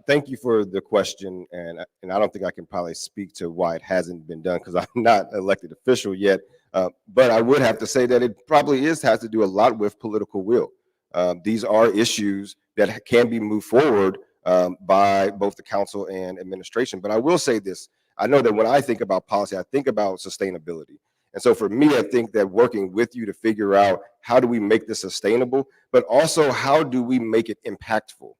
Thank you for the question, and I don't think I can probably speak to why it hasn't been done because I'm not elected official yet. But I would have to say that it probably has to do a lot with political will. These are issues that can be moved forward by both the council and administration. But I will say this: I know that when I think about policy, I think about sustainability. And so for me, I think that working with you to figure out how do we make this sustainable, but also how do we make it impactful.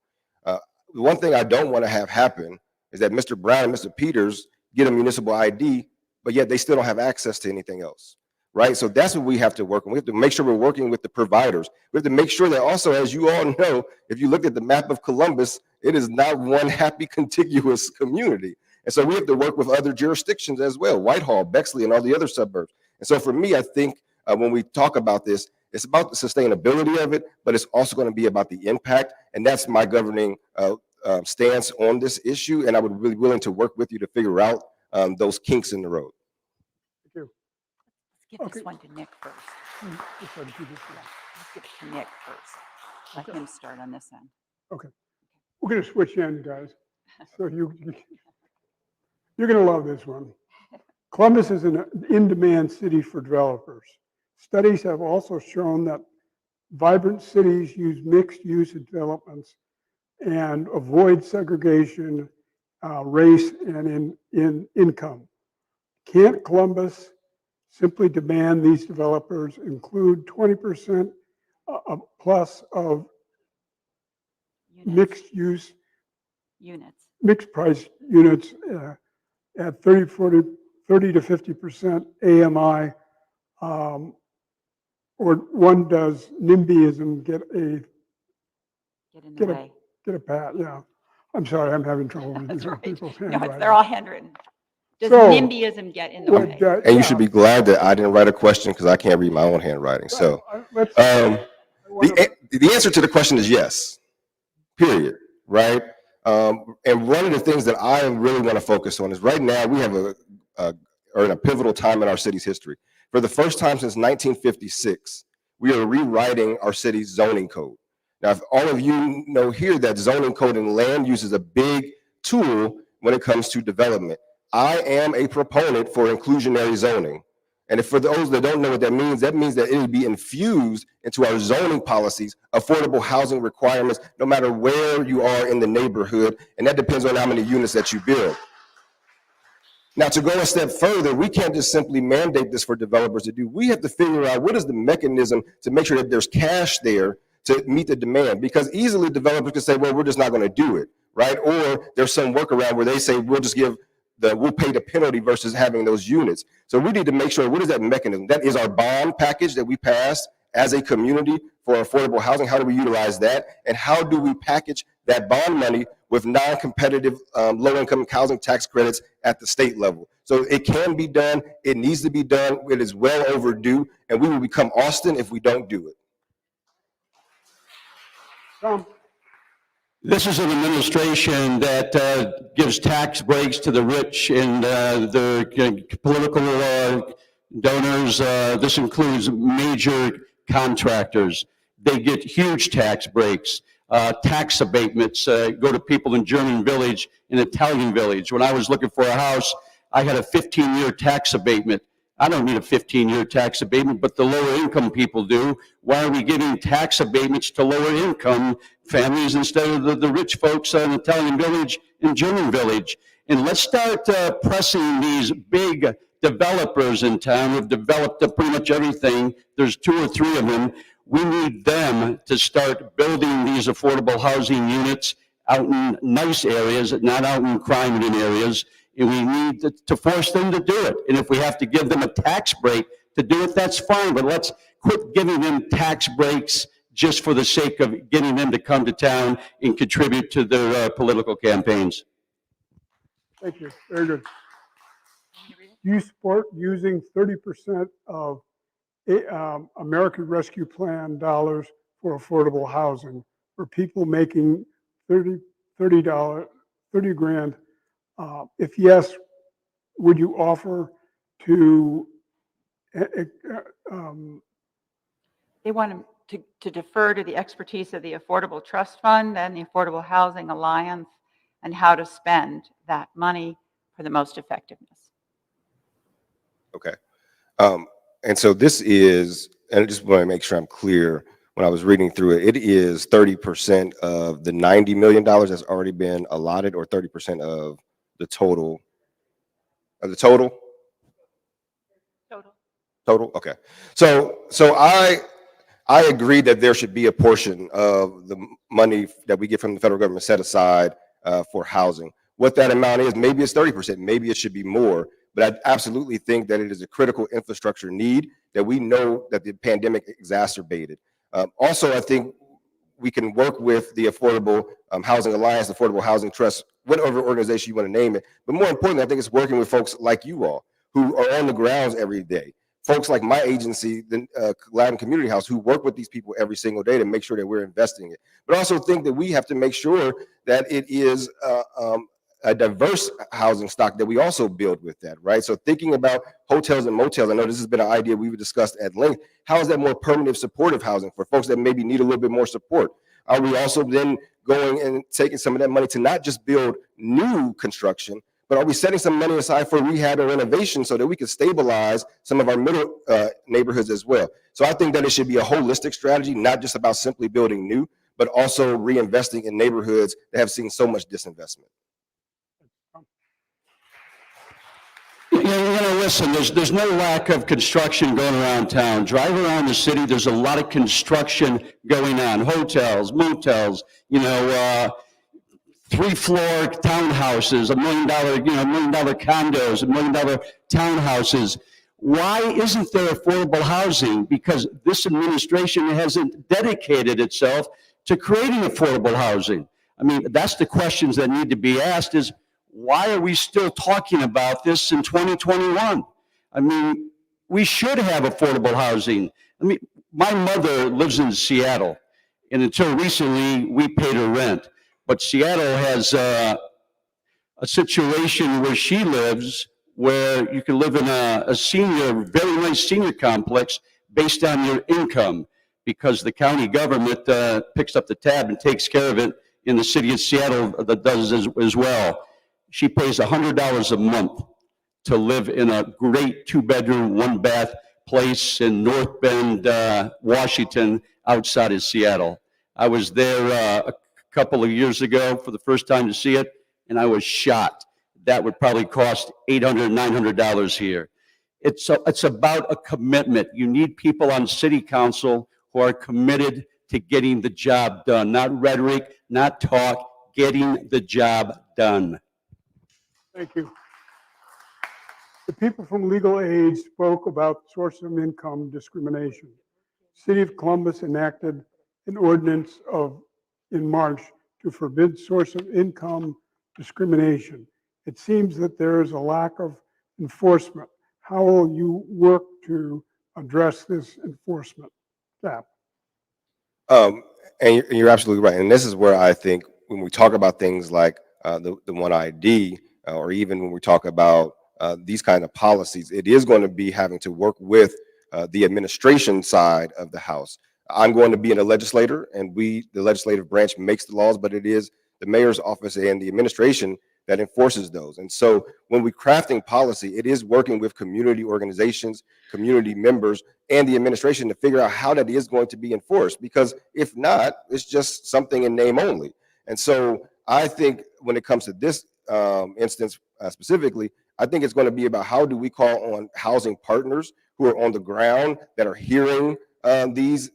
The one thing I don't want to have happen is that Mr. Brown and Mr. Peters get a municipal ID, but yet they still don't have access to anything else, right? So that's what we have to work on. We have to make sure we're working with the providers. We have to make sure that also, as you all know, if you look at the map of Columbus, it is not one happy, contiguous community. And so we have to work with other jurisdictions as well, Whitehall, Bexley, and all the other suburbs. And so for me, I think when we talk about this, it's about the sustainability of it, but it's also going to be about the impact. And that's my governing stance on this issue. And I would be willing to work with you to figure out those kinks in the road.
Thank you.
Let's give this one to Nick first. Let's give it to Nick first. Let him start on this end.
Okay. We're going to switch ends, guys. So you're going to love this one. Columbus is an in-demand city for developers. Studies have also shown that vibrant cities use mixed-use developments and avoid segregation, race, and in income. Can't Columbus simply demand these developers include 20% plus of mixed-use
units,
mixed-price units at 30 to 50% AMI, or one does NIMBYism get a pat? Yeah, I'm sorry, I'm having trouble with
That's right.
people's
No,
handwriting.
they're all handwritten. Does
So,
NIMBYism get in the way?
And you should be glad that I didn't write a question because I can't read my own handwriting. So the answer to the question is yes, period, right? And one of the things that I really want to focus on is right now we have are in a pivotal time in our city's history. For the first time since 1956, we are rewriting our city's zoning code. Now, if all of you know here that zoning code and land use is a big tool when it comes to development. I am a proponent for inclusionary zoning. And if for those that don't know what that means that it will be infused into our zoning policies, affordable housing requirements, no matter where you are in the neighborhood. And that depends on how many units that you build. Now, to go a step further, we can't just simply mandate this for developers to do. We have to figure out what is the mechanism to make sure that there's cash there to meet the demand, because easily developers can say, well, we're just not going to do it, right? Or there's some workaround where they say, we'll pay the penalty versus having those units. So we need to make sure, what is that mechanism? That is our bond package that we passed as a community for affordable housing. How do we utilize that? And how do we package that bond money with non-competitive low-income housing tax credits at the state level? So it can be done. It needs to be done. It is well overdue, and we will become Austin if we don't do it.
This is an administration that gives tax breaks to the rich and their political donors. This includes major contractors. They get huge tax breaks, tax abatements go to people in German Village, in Italian Village. When I was looking for a house, I had a 15-year tax abatement. I don't need a 15-year tax abatement, but the lower income people do. Why are we giving tax abatements to lower income families instead of the rich folks in Italian Village and German Village? And let's start pressing these big developers in town who've developed pretty much everything. There's 2 or 3 of them. We need them to start building these affordable housing units out in nice areas, not out in crime-ridden areas. And we need to force them to do it. And if we have to give them a tax break to do it, that's fine, but let's quit giving them tax breaks just for the sake of getting them to come to town and contribute to their political campaigns.
Thank you. Very good. Do you support using 30% of American Rescue Plan dollars for affordable housing for people making $30 grand? If yes, would you offer to
They want to defer to the expertise of the Affordable Trust Fund and the Affordable Housing Alliance and how to spend that money for the most effectiveness.
Okay. And so this is, and I just want to make sure I'm clear, when I was reading through it, it is 30% of the $90 million that's already been allotted, or 30% of the total? Of the total? Total? Okay. So I agree that there should be a portion of the money that we get from the federal government set aside for housing. What that amount is, maybe it's 30%, maybe it should be more, but I absolutely think that it is a critical infrastructure need that we know that the pandemic exacerbated. Also, I think we can work with the Affordable Housing Alliance, the Affordable Housing Trust, whatever organization you want to name it. But more importantly, I think it's working with folks like you all who are on the grounds every day. Folks like my agency, the Latin Community House, who work with these people every single day to make sure that we're investing it. But also think that we have to make sure that it is a diverse housing stock that we also build with that, right? So thinking about hotels and motels, I know this has been an idea we've discussed at length. How is that more permanent supportive housing for folks that maybe need a little bit more support? Are we also then going and taking some of that money to not just build new construction, but are we setting some money aside for rehab or renovation so that we can stabilize some of our middle neighborhoods as well? So I think that it should be a holistic strategy, not just about simply building new, but also reinvesting in neighborhoods that have seen so much disinvestment.
Listen, there's no lack of construction going around town. Drive around the city, there's a lot of construction going on. Hotels, motels, 3-floor townhouses, $1 million, $1 million condos, $1 million townhouses. Why isn't there affordable housing? Because this administration hasn't dedicated itself to creating affordable housing. I mean, that's the questions that need to be asked is, why are we still talking about this in 2021? I mean, we should have affordable housing. I mean, my mother lives in Seattle, and until recently, we paid her rent. But Seattle has a situation where she lives where you can live in a very nice senior complex based on your income, because the county government picks up the tab and takes care of it, in the city of Seattle that does as well. She pays $100 a month to live in a great 2-bedroom, 1-bath place in North Bend, Washington, outside of Seattle. I was there a couple of years ago for the first time to see it, and I was shocked. That would probably cost $800, $900 here. It's about a commitment. You need people on city council who are committed to getting the job done, not rhetoric, not talk, getting the job done.
Thank you. The people from Legal Aid spoke about source of income discrimination. City of Columbus enacted an ordinance in March to forbid source of income discrimination. It seems that there is a lack of enforcement. How will you work to address this enforcement gap?
And you're absolutely right. And this is where I think when we talk about things like the One ID, or even when we talk about these kind of policies, it is going to be having to work with the administration side of the House. I'm going to be a legislator, and the legislative branch makes the laws, but it is the mayor's office and the administration that enforces those. And so when we're crafting policy, it is working with community organizations, community members, and the administration to figure out how that is going to be enforced. Because if not, it's just something in name only. And so I think when it comes to this instance specifically, I think it's going to be about how do we call on housing partners who are on the ground that are hearing these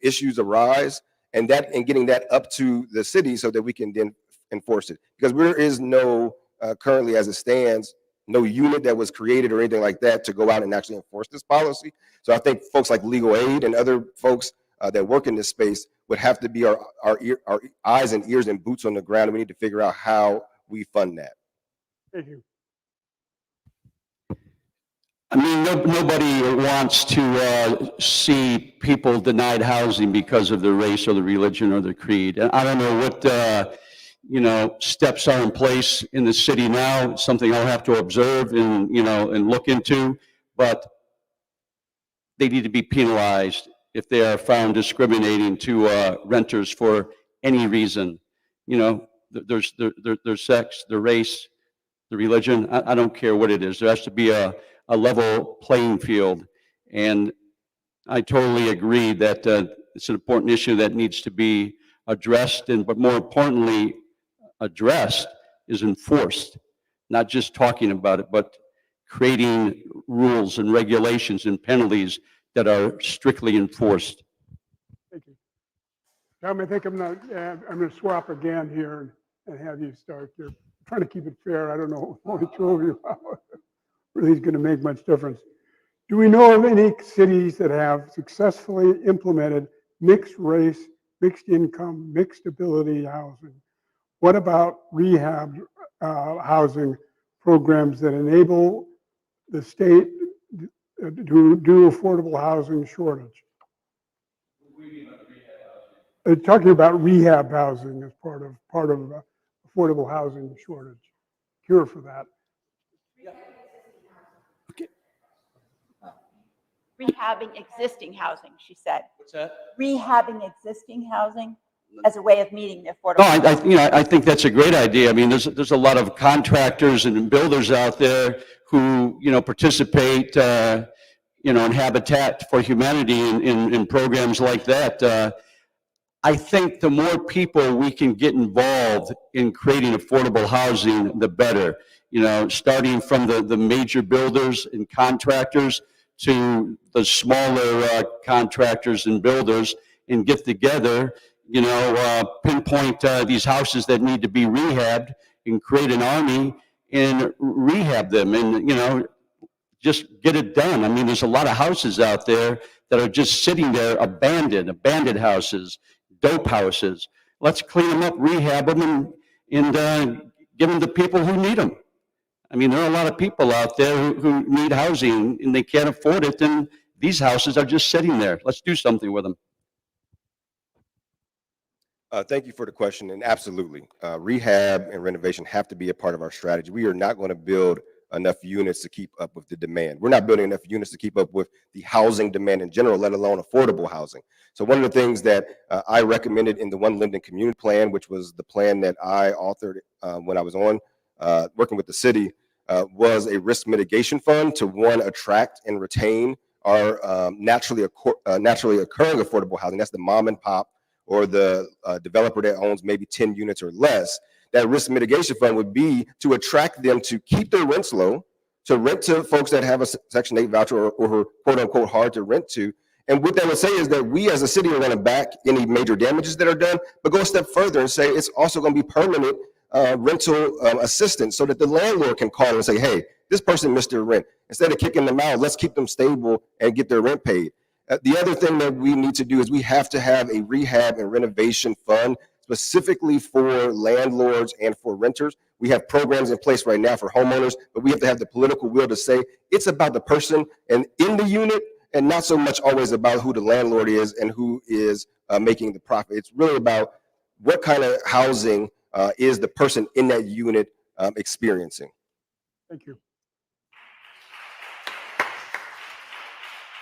issues arise, and getting that up to the city so that we can then enforce it. Because there is no currently, as it stands, no unit that was created or anything like that to go out and actually enforce this policy. So I think folks like legal aid and other folks that work in this space would have to be our eyes and ears and boots on the ground. We need to figure out how we fund that.
Thank you.
I mean, nobody wants to see people denied housing because of their race or their religion or their creed. And I don't know what, steps are in place in the city now. It's something I'll have to observe and look into, but they need to be penalized if they are found discriminating to renters for any reason. Their sex, their race, their religion, I don't care what it is. There has to be a level playing field. And I totally agree that it's an important issue that needs to be addressed, but more importantly, addressed is enforced, not just talking about it, but creating rules and regulations and penalties that are strictly enforced.
Thank you. Tom, I think I'm going to swap again here and have you start. You're trying to keep it fair. I don't know what the two of you really is going to make much difference. Do we know of any cities that have successfully implemented mixed race, mixed income, mixed ability housing? What about rehab housing programs that enable the state to do affordable housing shortage? Talking about rehab housing as part of affordable housing shortage, cure for that.
Rehabbing existing housing, she said.
What's that?
Rehabbing existing housing as a way of meeting the
No,
affordable.
I think that's a great idea. I mean, there's a lot of contractors and builders out there who, participate, in Habitat for Humanity in programs like that. I think the more people we can get involved in creating affordable housing, the better. Starting from the major builders and contractors to the smaller contractors and builders, and get together, pinpoint these houses that need to be rehabbed and create an army and rehab them and, just get it done. I mean, there's a lot of houses out there that are just sitting there abandoned houses, dope houses. Let's clean them up, rehab them, and give them to people who need them. I mean, there are a lot of people out there who need housing and they can't afford it, and these houses are just sitting there. Let's do something with them.
Thank you for the question. And absolutely, rehab and renovation have to be a part of our strategy. We are not going to build enough units to keep up with the demand. We're not building enough units to keep up with the housing demand in general, let alone affordable housing. So one of the things that I recommended in the One Linden Community Plan, which was the plan that I authored when I was on working with the city, was a risk mitigation fund to, one, attract and retain our naturally occurring affordable housing. That's the mom and pop or the developer that owns maybe 10 units or less. That risk mitigation fund would be to attract them to keep their rents low, to rent to folks that have a Section 8 voucher or who are quote unquote hard to rent to. And what that would say is that we as a city are going to back any major damages that are done, but go a step further and say it's also going to be permanent rental assistance, so that the landlord can call and say, hey, this person missed their rent. Instead of kicking them out, let's keep them stable and get their rent paid. The other thing that we need to do is we have to have a rehab and renovation fund specifically for landlords and for renters. We have programs in place right now for homeowners, but we have to have the political will to say it's about the person and in the unit, and not so much always about who the landlord is and who is making the profit. It's really about what kind of housing is the person in that unit experiencing.
Thank you.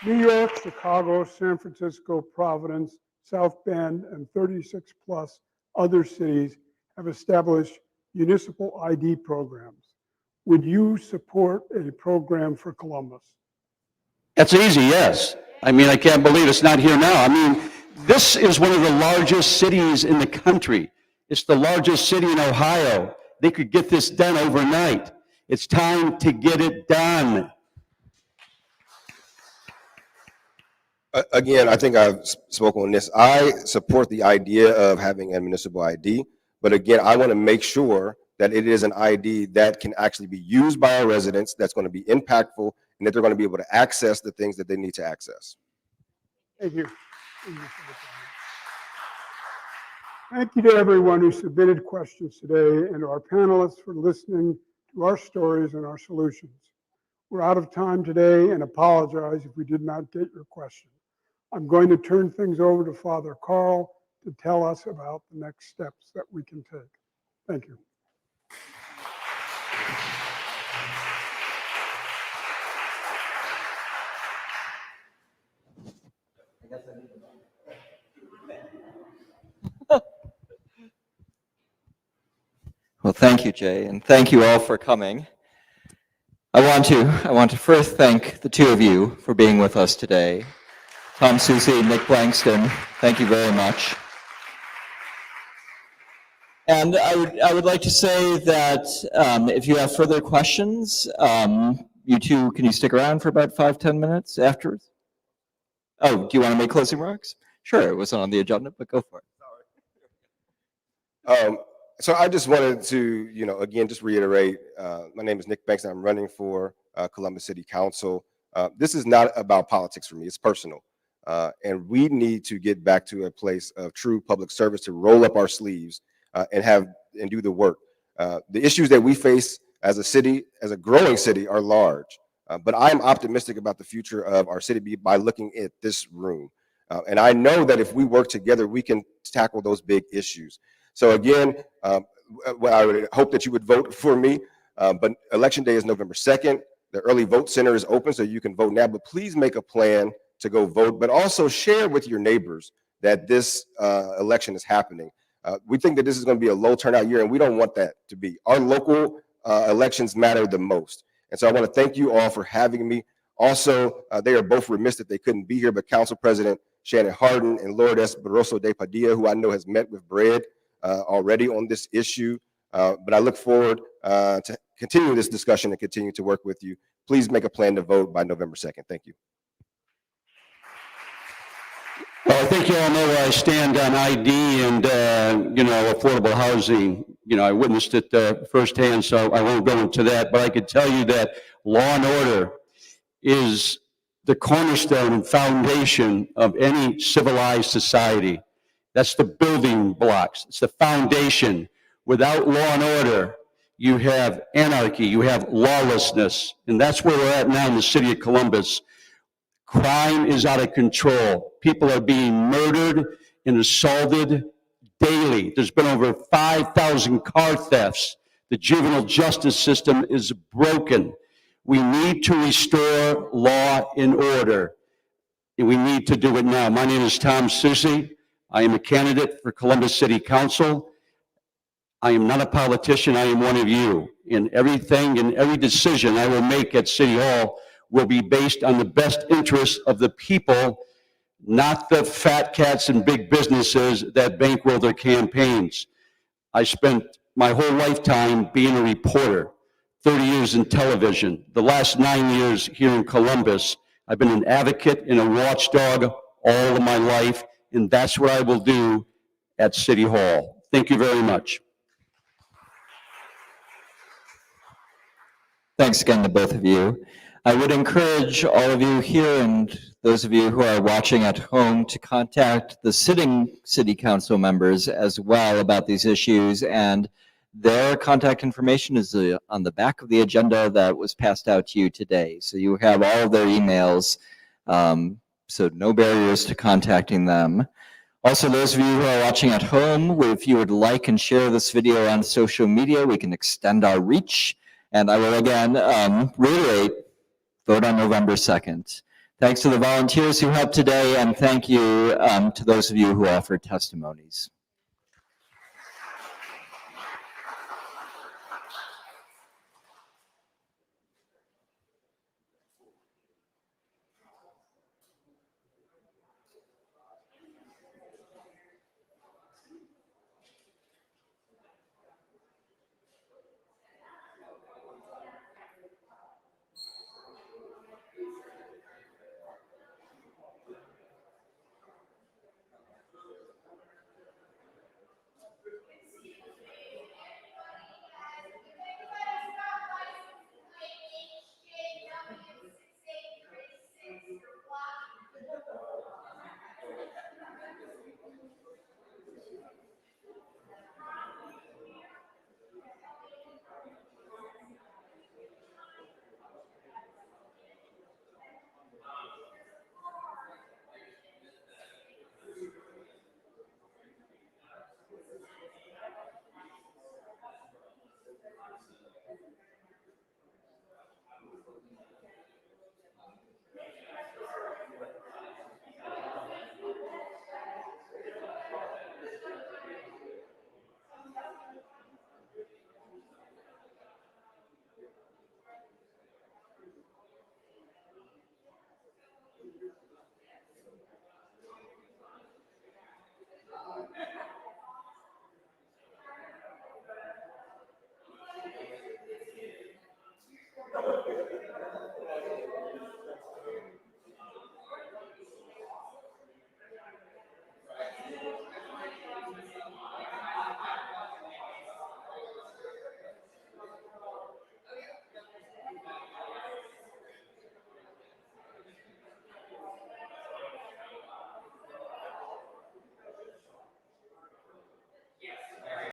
New York, Chicago, San Francisco, Providence, South Bend, and 36 plus other cities have established municipal ID programs. Would you support a program for Columbus?
That's easy, yes. I mean, I can't believe it's not here now. I mean, this is one of the largest cities in the country. It's the largest city in Ohio. They could get this done overnight. It's time to get it done.
Again, I think I've spoken on this. I support the idea of having a municipal ID, but again, I want to make sure that it is an ID that can actually be used by our residents, that's going to be impactful, and that they're going to be able to access the things that they need to access.
Thank you. Thank you to everyone who submitted questions today and to our panelists for listening to our stories and our solutions. We're out of time today and apologize if we did not get your question. I'm going to turn things over to Father Carl to tell us about the next steps that we can take. Thank you.
Well, thank you, Jay, and thank you all for coming. I want to first thank the two of you for being with us today. Tom Soucy, Nick Blankston, thank you very much. And I would like to say that if you have further questions, you two, can you stick around for about 5-10 minutes afterwards? Oh, do you want to make closing remarks? Sure, it wasn't on the agenda, but go for it.
So I just wanted to, again, just reiterate, my name is Nick Banks, and I'm running for Columbus City Council. This is not about politics for me, it's personal. And we need to get back to a place of true public service, to roll up our sleeves and do the work. The issues that we face as a city, as a growing city, are large. But I'm optimistic about the future of our city by looking at this room. And I know that if we work together, we can tackle those big issues. So again, I would hope that you would vote for me, but Election Day is November 2nd. The early vote center is open, so you can vote now, but please make a plan to go vote, but also share with your neighbors that this election is happening. We think that this is going to be a low turnout year, and we don't want that to be. Our local elections matter the most. And so I want to thank you all for having me. Also, they are both remiss that they couldn't be here, but Council President Shannon Hardin and Lourdes Barroso de Padilla, who I know has met with Bread already on this issue. But I look forward to continuing this discussion and continue to work with you. Please make a plan to vote by November 2nd. Thank you.
Well, I think you all know where I stand on ID and, affordable housing. I witnessed it firsthand, so I won't go into that. But I could tell you that law and order is the cornerstone and foundation of any civilized society. That's the building blocks. It's the foundation. Without law and order, you have anarchy, you have lawlessness. And that's where we're at now in the city of Columbus. Crime is out of control. People are being murdered and assaulted daily. There's been over 5,000 car thefts. The juvenile justice system is broken. We need to restore law and order. And we need to do it now. My name is Tom Soucy. I am a candidate for Columbus City Council. I am not a politician. I am one of you. And everything and every decision I will make at City Hall will be based on the best interests of the people, not the fat cats and big businesses that bankroll their campaigns. I spent my whole lifetime being a reporter, 30 years in television. The last 9 years here in Columbus, I've been an advocate and a watchdog all of my life, and that's what I will do at City Hall. Thank you very much.
Thanks again to both of you. I would encourage all of you here and those of you who are watching at home to contact the sitting city council members as well about these issues, and their contact information is on the back of the agenda that was passed out to you today. So you have all of their emails, so no barriers to contacting them. Also, those of you who are watching at home, if you would like and share this video on social media, we can extend our reach. And I will again reiterate, vote on November 2nd. Thanks to the volunteers who helped today, and thank you to those of you who offered testimonies.